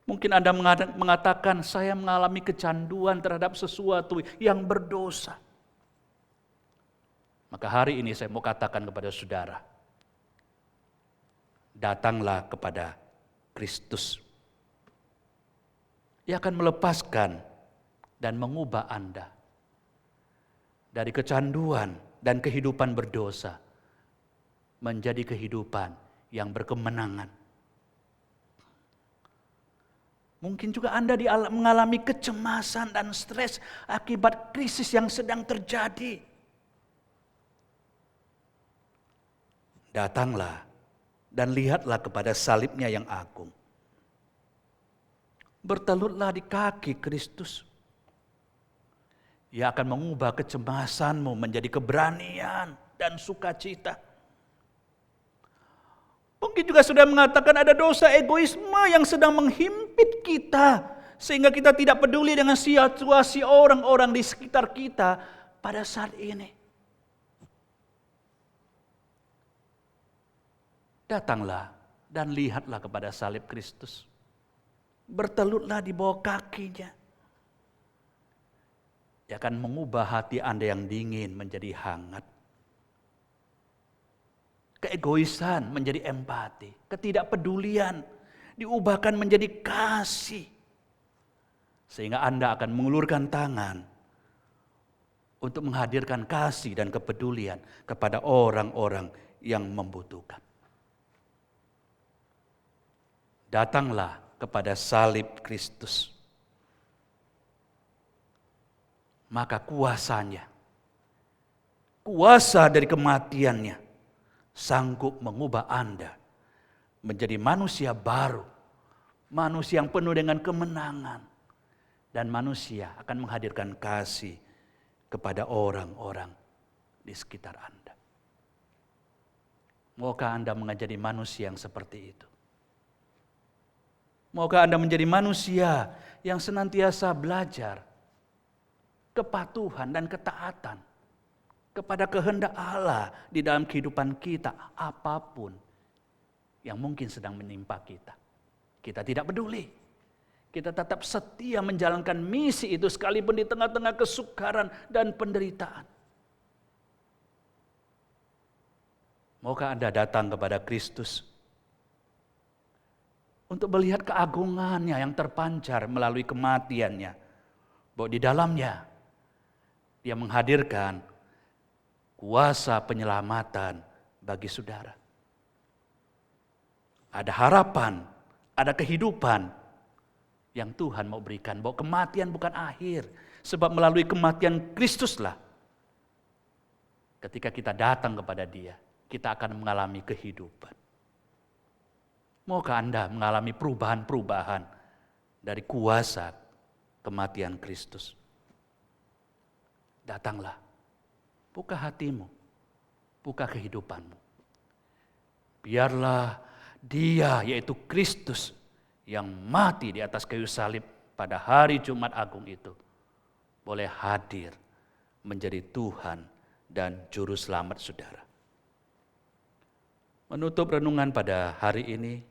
[SPEAKER 2] Mungkin Anda mengatakan, saya mengalami kecanduan terhadap sesuatu yang berdosa. Maka hari ini saya mau katakan kepada saudara, datanglah kepada Kristus. Ia akan melepaskan dan mengubah Anda dari kecanduan dan kehidupan berdosa menjadi kehidupan yang berkemenangan. Mungkin juga Anda mengalami kecemasan dan stres akibat krisis yang sedang terjadi. Datanglah dan lihatlah kepada salibnya yang agung. Bertelurlah di kaki Kristus. Ia akan mengubah kecemasanmu menjadi keberanian dan sukacita. Mungkin juga sudah mengatakan ada dosa egoisme yang sedang menghimpit kita, sehingga kita tidak peduli dengan situasi orang-orang di sekitar kita pada saat ini. Datanglah dan lihatlah kepada salib Kristus. Bertelurlah di bawah kakinya. Dia akan mengubah hati Anda yang dingin menjadi hangat. Keegoisan menjadi empati. Ketidakpedulian diubahkan menjadi kasih. Sehingga Anda akan mengulurkan tangan untuk menghadirkan kasih dan kepedulian kepada orang-orang yang membutuhkan. Datanglah kepada salib Kristus. Maka kuasanya, kuasa dari kematiannya sanggup mengubah Anda menjadi manusia baru, manusia yang penuh dengan kemenangan, dan manusia akan menghadirkan kasih kepada orang-orang di sekitar Anda. Maukah Anda menjadi manusia yang seperti itu? Maukah Anda menjadi manusia yang senantiasa belajar kepatuhan dan ketaatan kepada kehendak Allah di dalam kehidupan kita, apapun yang mungkin sedang menimpa kita. Kita tidak peduli. Kita tetap setia menjalankan misi itu sekalipun di tengah-tengah kesukaran dan penderitaan. Maukah Anda datang kepada Kristus untuk melihat keagungannya yang terpancar melalui kematiannya, bahwa di dalamnya Dia menghadirkan kuasa penyelamatan bagi saudara. Ada harapan, ada kehidupan yang Tuhan mau berikan, bahwa kematian bukan akhir, sebab melalui kematian Kristuslah ketika kita datang kepada Dia, kita akan mengalami kehidupan. Maukah Anda mengalami perubahan-perubahan dari kuasa kematian Kristus? Datanglah, buka hatimu, buka kehidupanmu. Biarlah Dia, yaitu Kristus, yang mati di atas kayu salib pada hari Jumat Agung itu, boleh hadir menjadi Tuhan dan Juru Selamat saudara. Menutup renungan pada hari ini,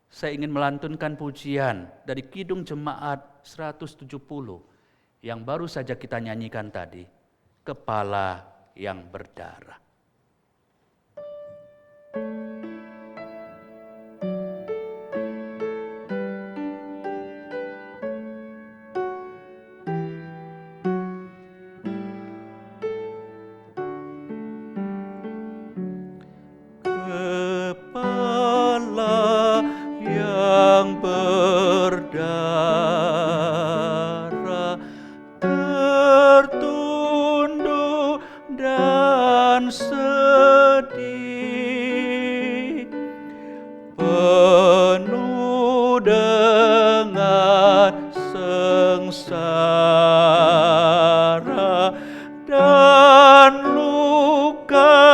[SPEAKER 2] saya ingin melantunkan pujian dari Kidung Jemaat 170 yang baru saja kita nyanyikan tadi, Kepala yang Berdarah.
[SPEAKER 1] Kepala yang berdarah tertunduk dan sedih, penuh dengan sengsara dan luka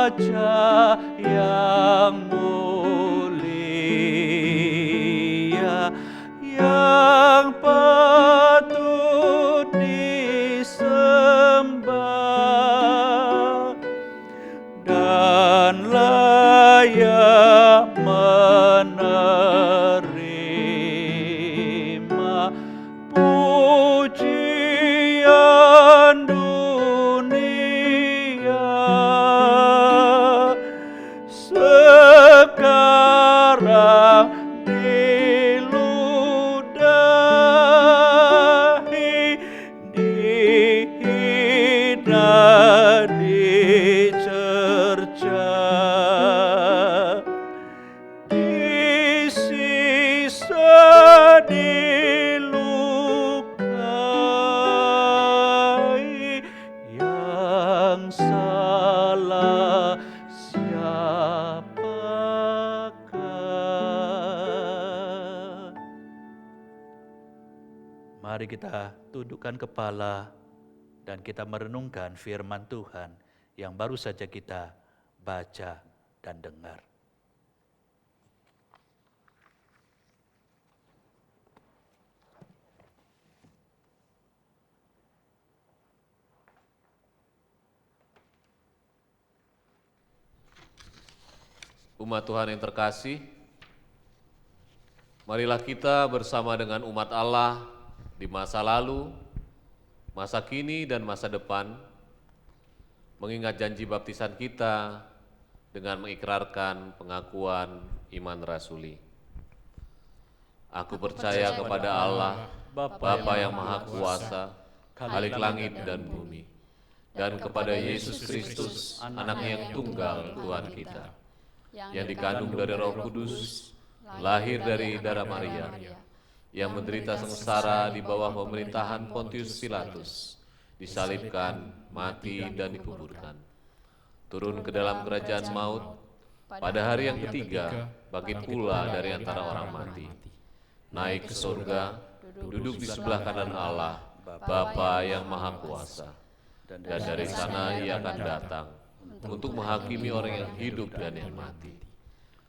[SPEAKER 1] wajah yang mulia, yang patut disembah dan layak menerima pujian dunia sekarang diludahi, dihina, dicerca, disiksa, dilukai. Yang salah siapakah?
[SPEAKER 2] Mari kita tundukkan kepala dan kita merenungkan firman Tuhan yang baru saja kita baca dan dengar.
[SPEAKER 4] Umat Tuhan yang terkasih, marilah kita bersama dengan umat Allah di masa lalu, masa kini, dan masa depan, mengingat janji baptisan kita dengan mengikrarkan pengakuan iman rasuli. Aku percaya kepada Allah, Bapa yang Maha Kuasa, Khalik langit dan bumi, dan kepada Yesus Kristus, Anaknya yang tunggal Tuhan kita, yang dikandung dari Roh Kudus, lahir dari darah Maria, yang menderita sengsara di bawah pemerintahan Pontius Pilatus, disalibkan, mati, dan dikuburkan. Turun ke dalam kerajaan maut, pada hari yang ketiga, bangkit pula dari antara orang mati. Naik ke surga, duduk di sebelah kanan Allah, Bapa yang Maha Kuasa. Dan dari sana Ia akan datang untuk menghakimi orang yang hidup dan yang mati.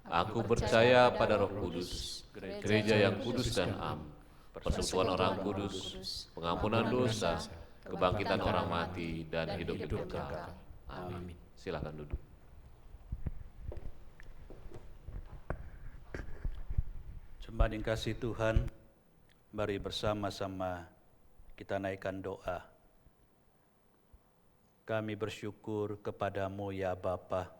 [SPEAKER 4] Aku percaya pada Roh Kudus, gereja yang kudus dan am, persekutuan orang kudus, pengampunan dosa, kebangkitan orang mati, dan hidup kekal. Amin. Silakan duduk.
[SPEAKER 2] Jemaat yang kasih Tuhan, mari bersama-sama kita naikkan doa. Kami bersyukur kepadamu ya Bapa,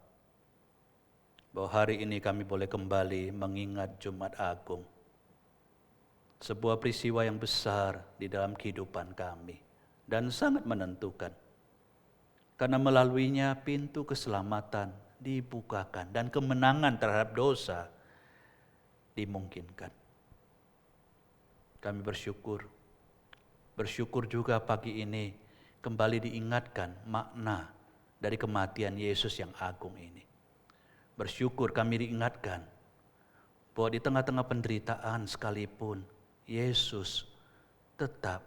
[SPEAKER 2] bahwa hari ini kami boleh kembali mengingat Jumat Agung. Sebuah peristiwa yang besar di dalam kehidupan kami dan sangat menentukan. Karena melaluinya pintu keselamatan dibukakan dan kemenangan terhadap dosa dimungkinkan. Kami bersyukur juga pagi ini kembali diingatkan makna dari kematian Yesus yang agung ini. Bersyukur kami diingatkan bahwa di tengah-tengah penderitaan sekalipun Yesus tetap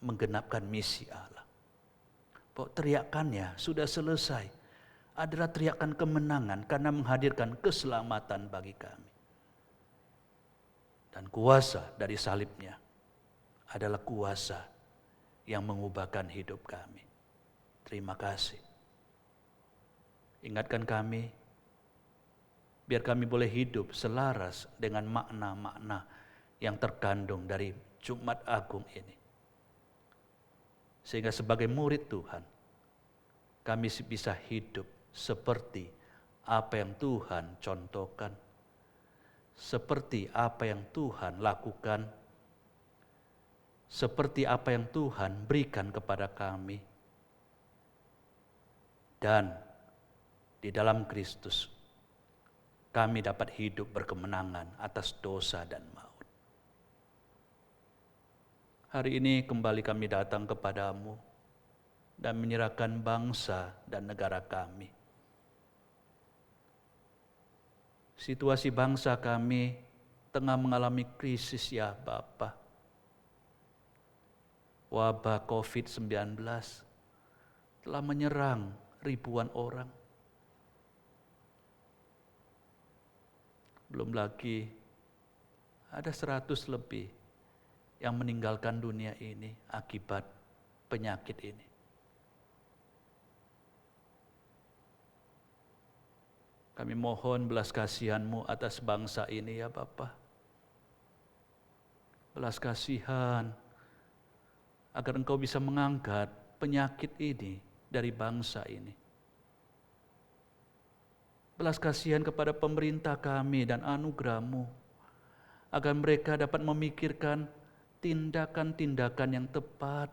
[SPEAKER 2] menggenapkan misi Allah. Bahwa teriakannya sudah selesai adalah teriakan kemenangan karena menghadirkan keselamatan bagi kami. Dan kuasa dari salibnya adalah kuasa yang mengubahkan hidup kami. Terima kasih. Ingatkan kami, biar kami boleh hidup selaras dengan makna-makna yang terkandung dari Jumat Agung ini. Sehingga sebagai murid Tuhan, kami bisa hidup seperti apa yang Tuhan contohkan, seperti apa yang Tuhan lakukan, seperti apa yang Tuhan berikan kepada kami. Dan di dalam Kristus, kami dapat hidup berkemenangan atas dosa dan maut. Hari ini kembali kami datang kepadamu dan menyerahkan bangsa dan negara kami. Situasi bangsa kami tengah mengalami krisis ya Bapa. Wabah COVID-19 telah menyerang ribuan orang. Belum lagi ada 100 lebih yang meninggalkan dunia ini akibat penyakit ini. Kami mohon belas kasihan-Mu atas bangsa ini ya Bapa. Belas kasihan agar Engkau bisa mengangkat penyakit ini dari bangsa ini. Belas kasihan kepada pemerintah kami dan anugerah-Mu agar mereka dapat memikirkan tindakan-tindakan yang tepat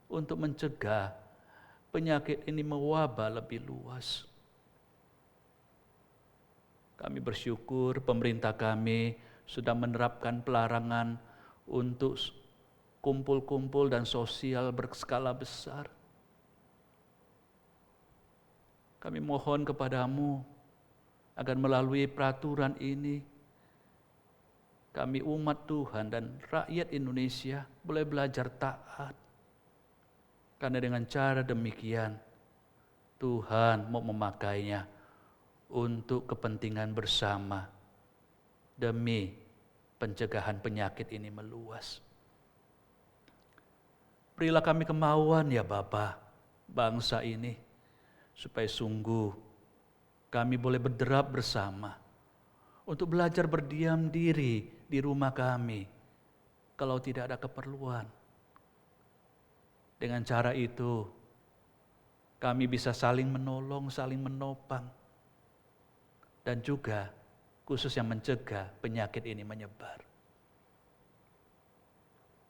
[SPEAKER 2] untuk mencegah penyakit ini mewabah lebih luas. Kami bersyukur pemerintah kami sudah menerapkan pelarangan untuk kumpul-kumpul dan sosial berskala besar. Kami mohon kepadamu agar melalui peraturan ini, kami umat Tuhan dan rakyat Indonesia boleh belajar taat. Karena dengan cara demikian, Tuhan mau memakainya untuk kepentingan bersama demi pencegahan penyakit ini meluas. Berilah kami kemauan ya Bapa, bangsa ini, supaya sungguh kami boleh berderap bersama untuk belajar berdiam diri di rumah kami kalau tidak ada keperluan. Dengan cara itu, kami bisa saling menolong, saling menopang, dan juga khususnya mencegah penyakit ini menyebar.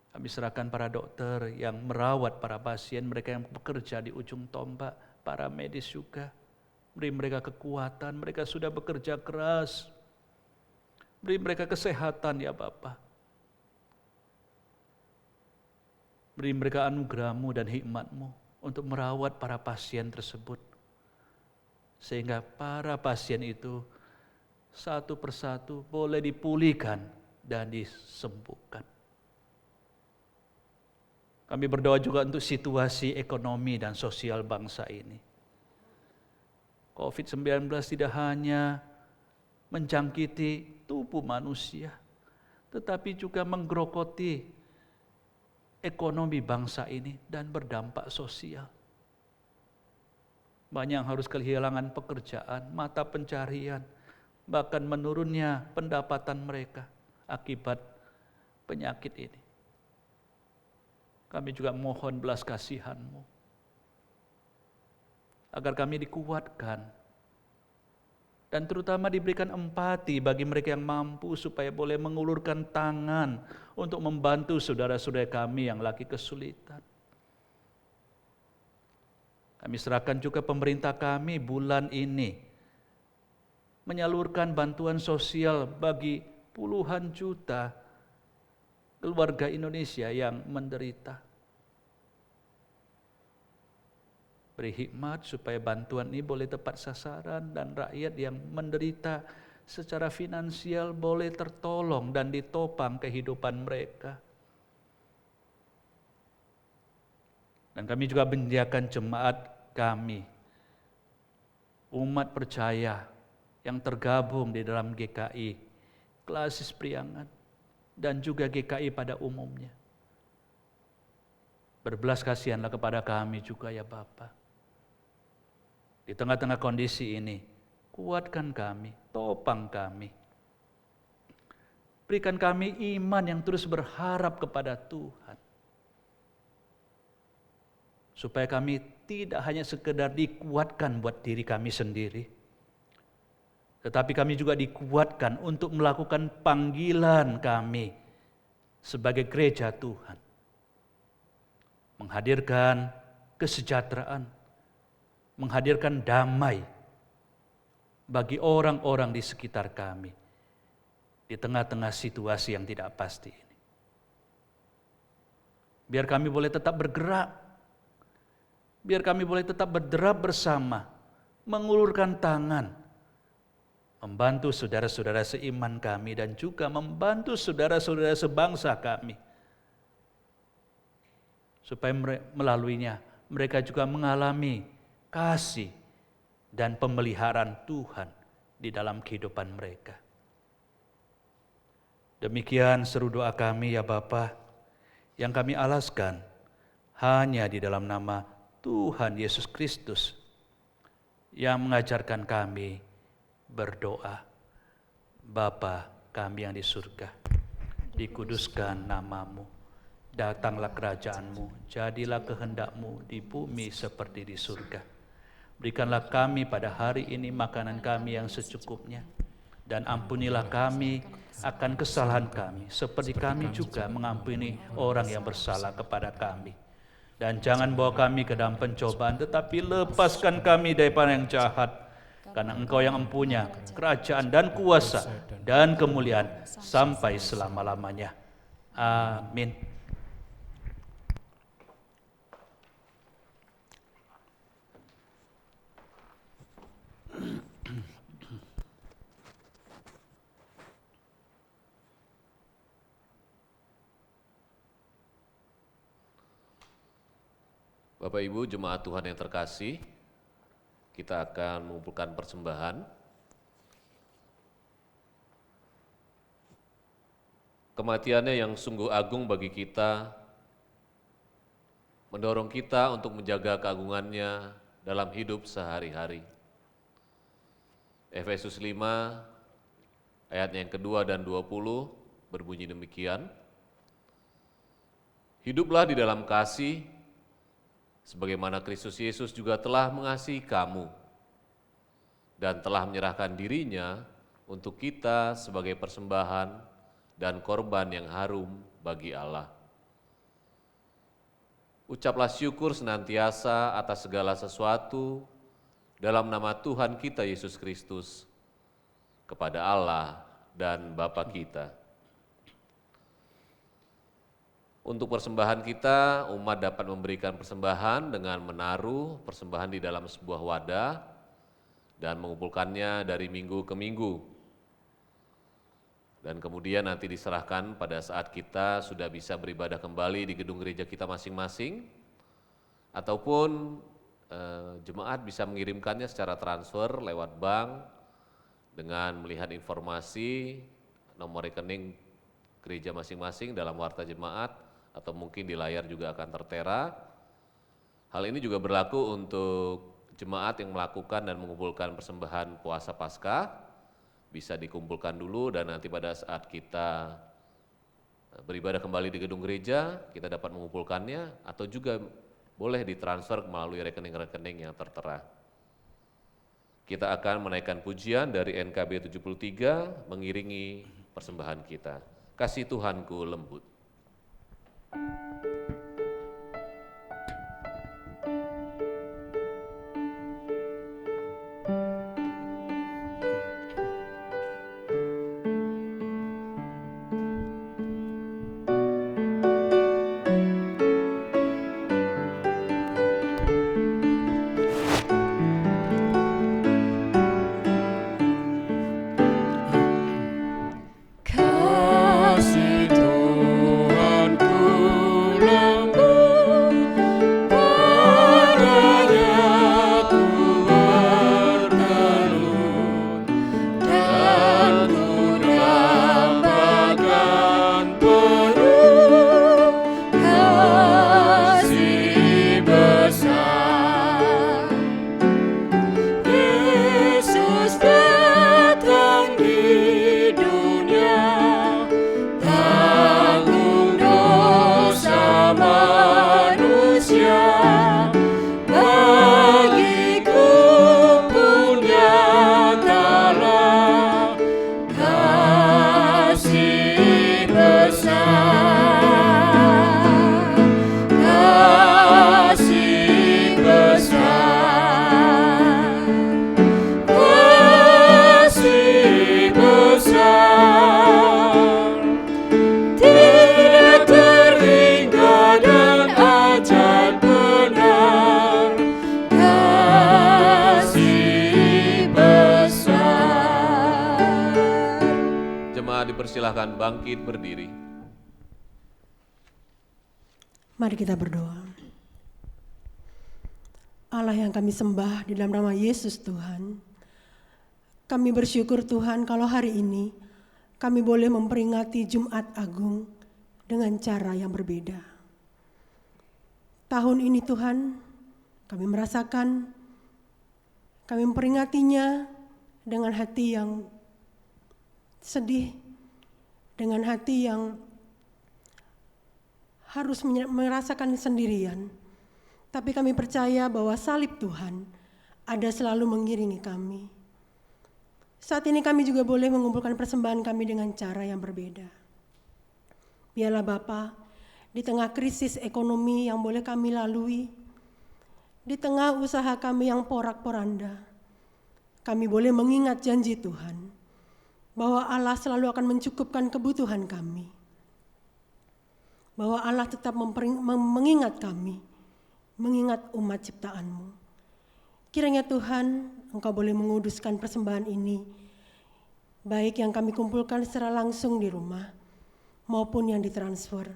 [SPEAKER 2] Kami serahkan para dokter yang merawat para pasien, mereka yang bekerja di ujung tombak, para medis juga. Beri mereka kekuatan, mereka sudah bekerja keras. Beri mereka kesehatan ya Bapa. Beri mereka anugerah-Mu dan hikmat-Mu untuk merawat para pasien tersebut. Sehingga para pasien itu satu persatu boleh dipulihkan dan disembuhkan. Kami berdoa juga untuk situasi ekonomi dan sosial bangsa ini. COVID-19 tidak hanya menjangkiti tubuh manusia, tetapi juga menggerogoti ekonomi bangsa ini dan berdampak sosial. Banyak yang harus kehilangan pekerjaan, mata pencarian, bahkan menurunnya pendapatan mereka akibat penyakit ini. Kami juga mohon belas kasihan-Mu agar kami dikuatkan dan terutama diberikan empati bagi mereka yang mampu supaya boleh mengulurkan tangan untuk membantu saudara-saudara kami yang lagi kesulitan. Kami serahkan juga pemerintah kami bulan ini menyalurkan bantuan sosial bagi puluhan juta keluarga Indonesia yang menderita. Beri hikmat supaya bantuan ini boleh tepat sasaran dan rakyat yang menderita secara finansial boleh tertolong dan ditopang kehidupan mereka. Dan kami juga menyediakan jemaat kami, umat percaya yang tergabung di dalam GKI, Klasis Priangan, dan juga GKI pada umumnya. Berbelas kasihanlah kepada kami juga ya Bapa. Di tengah-tengah kondisi ini, kuatkan kami, topang kami. Berikan kami iman yang terus berharap kepada Tuhan. Supaya kami tidak hanya sekedar dikuatkan buat diri kami sendiri, tetapi kami juga dikuatkan untuk melakukan panggilan kami sebagai gereja Tuhan. Menghadirkan kesejahteraan, menghadirkan damai bagi orang-orang di sekitar kami di tengah-tengah situasi yang tidak pasti ini. Biar kami boleh tetap bergerak, biar kami boleh tetap berderap bersama, mengulurkan tangan, membantu saudara-saudara seiman kami dan juga membantu saudara-saudara sebangsa kami. Supaya melaluinya mereka juga mengalami kasih dan pemeliharaan Tuhan di dalam kehidupan mereka. Demikian seru doa kami ya Bapa, yang kami alaskan hanya di dalam nama Tuhan Yesus Kristus yang mengajarkan kami berdoa. Bapa kami yang di surga, dikuduskan namamu, datanglah kerajaanmu, jadilah kehendakmu di bumi seperti di surga. Berikanlah kami pada hari ini makanan kami yang secukupnya, dan ampunilah kami akan kesalahan kami, seperti kami juga mengampuni orang yang bersalah kepada kami. Dan jangan bawa kami ke dalam pencobaan, tetapi lepaskan kami daripada yang jahat. Karena Engkau yang mempunyai kerajaan dan kuasa dan kemuliaan sampai selama-lamanya. Amin.
[SPEAKER 4] Bapak Ibu jemaat Tuhan yang terkasih, kita akan mengumpulkan persembahan. Kematiannya yang sungguh agung bagi kita, mendorong kita untuk menjaga keagungannya dalam hidup sehari-hari. Efesus 5 ayatnya yang kedua dan 20 berbunyi demikian. Hiduplah di dalam kasih, sebagaimana Kristus Yesus juga telah mengasihi kamu dan telah menyerahkan dirinya untuk kita sebagai persembahan dan korban yang harum bagi Allah. Ucaplah syukur senantiasa atas segala sesuatu dalam nama Tuhan kita Yesus Kristus kepada Allah dan Bapa kita. Untuk persembahan kita, umat dapat memberikan persembahan dengan menaruh persembahan di dalam sebuah wadah dan mengumpulkannya dari minggu ke minggu. Dan kemudian nanti diserahkan pada saat kita sudah bisa beribadah kembali di gedung gereja kita masing-masing, ataupun jemaat bisa mengirimkannya secara transfer lewat bank dengan melihat informasi nomor rekening gereja masing-masing dalam warta jemaat, atau mungkin di layar juga akan tertera. Hal ini juga berlaku untuk jemaat yang melakukan dan mengumpulkan persembahan puasa Paskah, bisa dikumpulkan dulu dan nanti pada saat kita beribadah kembali di gedung gereja, kita dapat mengumpulkannya, atau juga boleh ditransfer melalui rekening-rekening yang tertera. Kita akan menaikkan pujian dari NKB 73 mengiringi persembahan kita. Kasih Tuhanku lembut.
[SPEAKER 5] Kasih Tuhanku
[SPEAKER 4] dipersilahkan bangkit berdiri.
[SPEAKER 5] Mari kita berdoa. Allah yang kami sembah di dalam nama Yesus Tuhan, kami bersyukur Tuhan kalau hari ini kami boleh memperingati Jumat Agung dengan cara yang berbeda. Tahun ini Tuhan, kami merasakan, kami memperingatinya dengan hati yang sedih, dengan hati yang harus merasakan sendirian. Tapi kami percaya bahwa salib Tuhan ada selalu mengiringi kami. Saat ini kami juga boleh mengumpulkan persembahan kami dengan cara yang berbeda. Biarlah Bapa, di tengah krisis ekonomi yang boleh kami lalui, di tengah usaha kami yang porak-poranda, kami boleh mengingat janji Tuhan, bahwa Allah selalu akan mencukupkan kebutuhan kami. Bahwa Allah tetap mengingat kami, mengingat umat ciptaan-Mu. Kiranya Tuhan, Engkau boleh menguduskan persembahan ini, baik yang kami kumpulkan secara langsung di rumah, maupun yang ditransfer.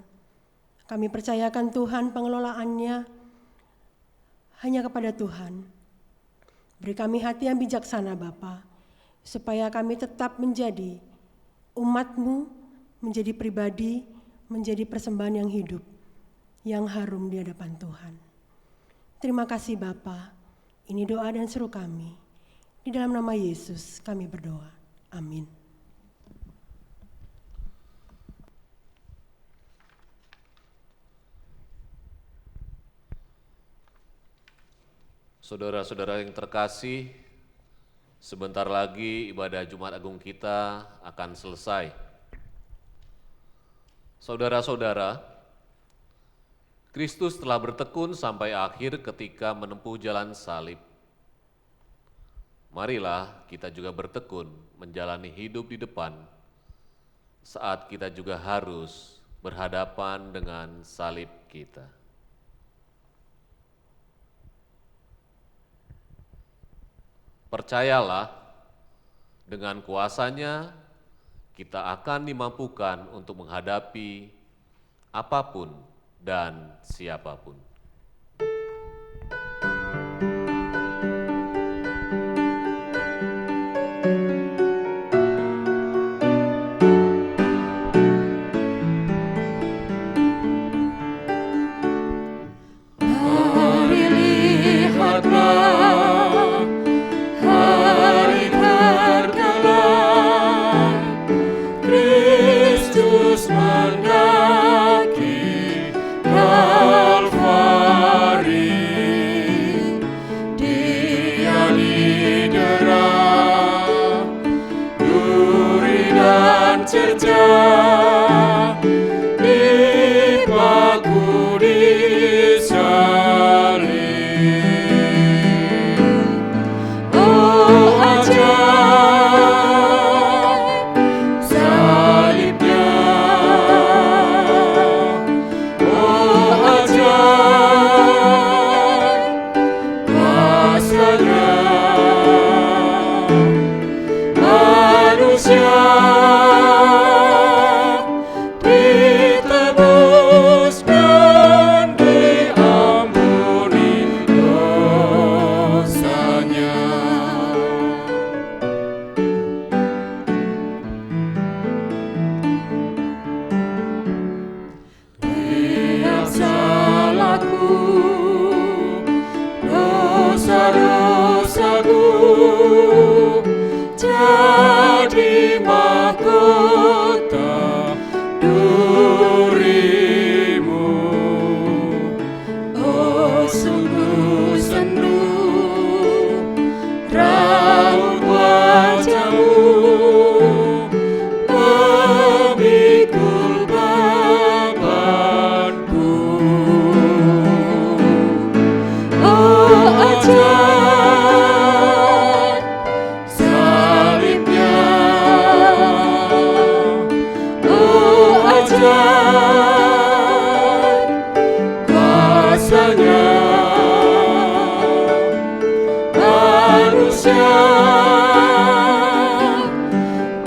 [SPEAKER 5] Kami percayakan Tuhan pengelolaannya hanya kepada Tuhan. Beri kami hati yang bijaksana Bapa, supaya kami tetap menjadi umat-Mu, menjadi pribadi, menjadi persembahan yang hidup, yang harum di hadapan Tuhan. Terima kasih Bapa, ini doa dan seru kami. Di dalam nama Yesus kami berdoa. Amin.
[SPEAKER 4] Saudara-saudara yang terkasih, sebentar lagi ibadah Jumat Agung kita akan selesai. Saudara-saudara, Kristus telah bertekun sampai akhir ketika menempuh jalan salib. Marilah kita juga bertekun menjalani hidup di depan saat kita juga harus berhadapan dengan salib kita. Percayalah, dengan kuasa-Nya kita akan dimampukan untuk menghadapi apapun dan siapapun.
[SPEAKER 5] Mari lihatlah hari tergelar, Kristus mendaki Kalvari. Dia didera duri dan cerca, dipaku di salib. Oh ajaib salibnya, oh ajaib kuasanya. Manusia ditebus dan diampuni dosanya. Tiap salahku, dosa-dosaku jadi mahkota duri-Mu. Oh sungguh sendu raut wajah-Mu, memikul bebanku. Oh ajaib salibnya, oh ajaib kuasanya. Manusia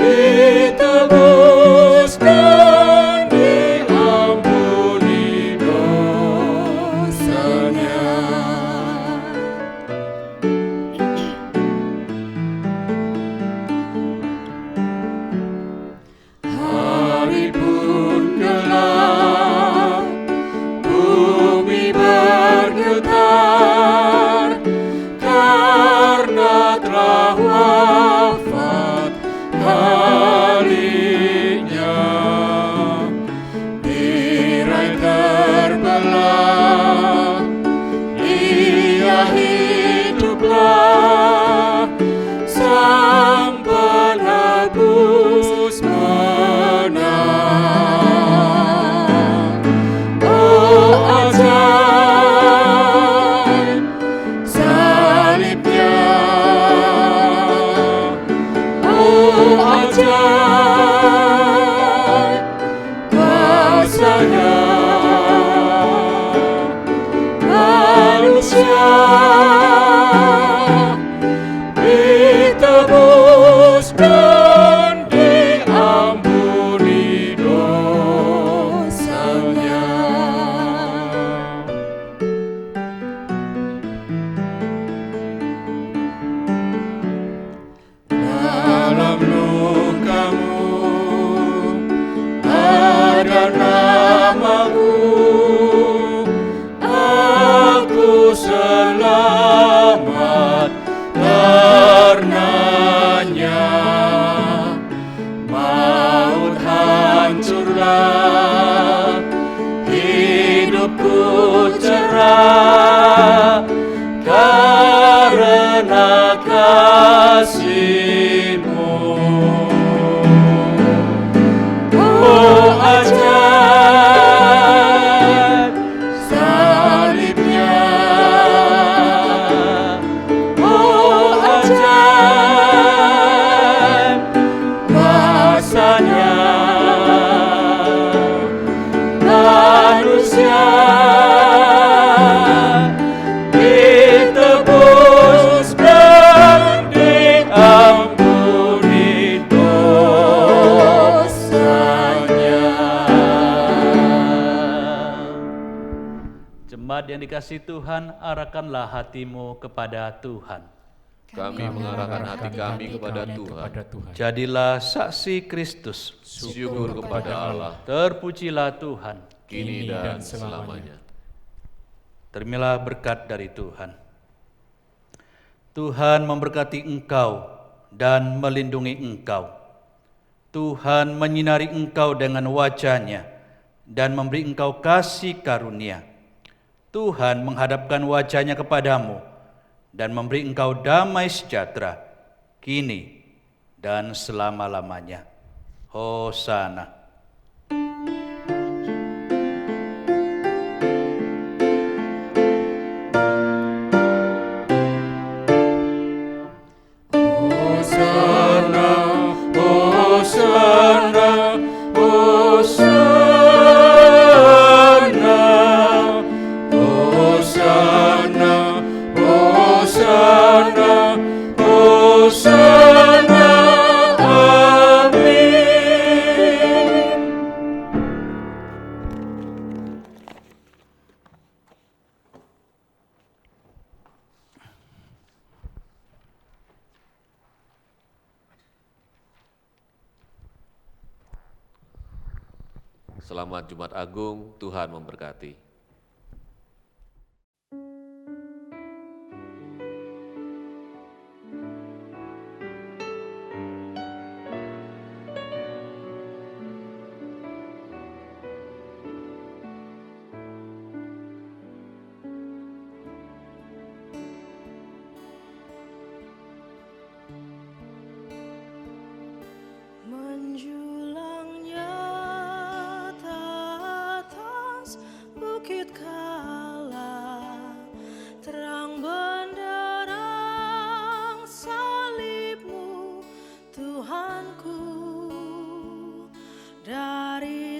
[SPEAKER 5] ditebus dan diampuni dosanya.
[SPEAKER 4] ajaib kuasa-Nya, manusia ditebus dan diampuni dosanya. Dalam lukamu ada namaku, aku selamat karenanya. Maut hancurlah, hidupku cerah karena kasih-Mu. Oh ajaib salibnya, oh ajaib kuasa-Nya, manusia ditebus dan diampuni dosanya.
[SPEAKER 2] Jemaat yang dikasihi Tuhan, arahkanlah hatimu kepada Tuhan.
[SPEAKER 4] Kami mengarahkan hati kami kepada Tuhan.
[SPEAKER 2] Jadilah saksi Kristus.
[SPEAKER 4] Syukur kepada Allah,
[SPEAKER 2] Terpujilah Tuhan.
[SPEAKER 4] kini dan selamanya.
[SPEAKER 2] Terimalah berkat dari Tuhan. Tuhan memberkati engkau dan melindungi engkau. Tuhan menyinari engkau dengan wajah-Nya dan memberi engkau kasih karunia. Tuhan menghadapkan wajah-Nya kepadamu dan memberi engkau damai sejahtera, kini dan selama-lamanya. Hosana.
[SPEAKER 4] Hosana, Hosana, Hosana, Hosana, Hosana, Hosana, amin. Selamat Jumat Agung, Tuhan memberkati.
[SPEAKER 6] Menjulang nyata atas bukit kala, terang benderang salib-Mu, Tuhanku, dari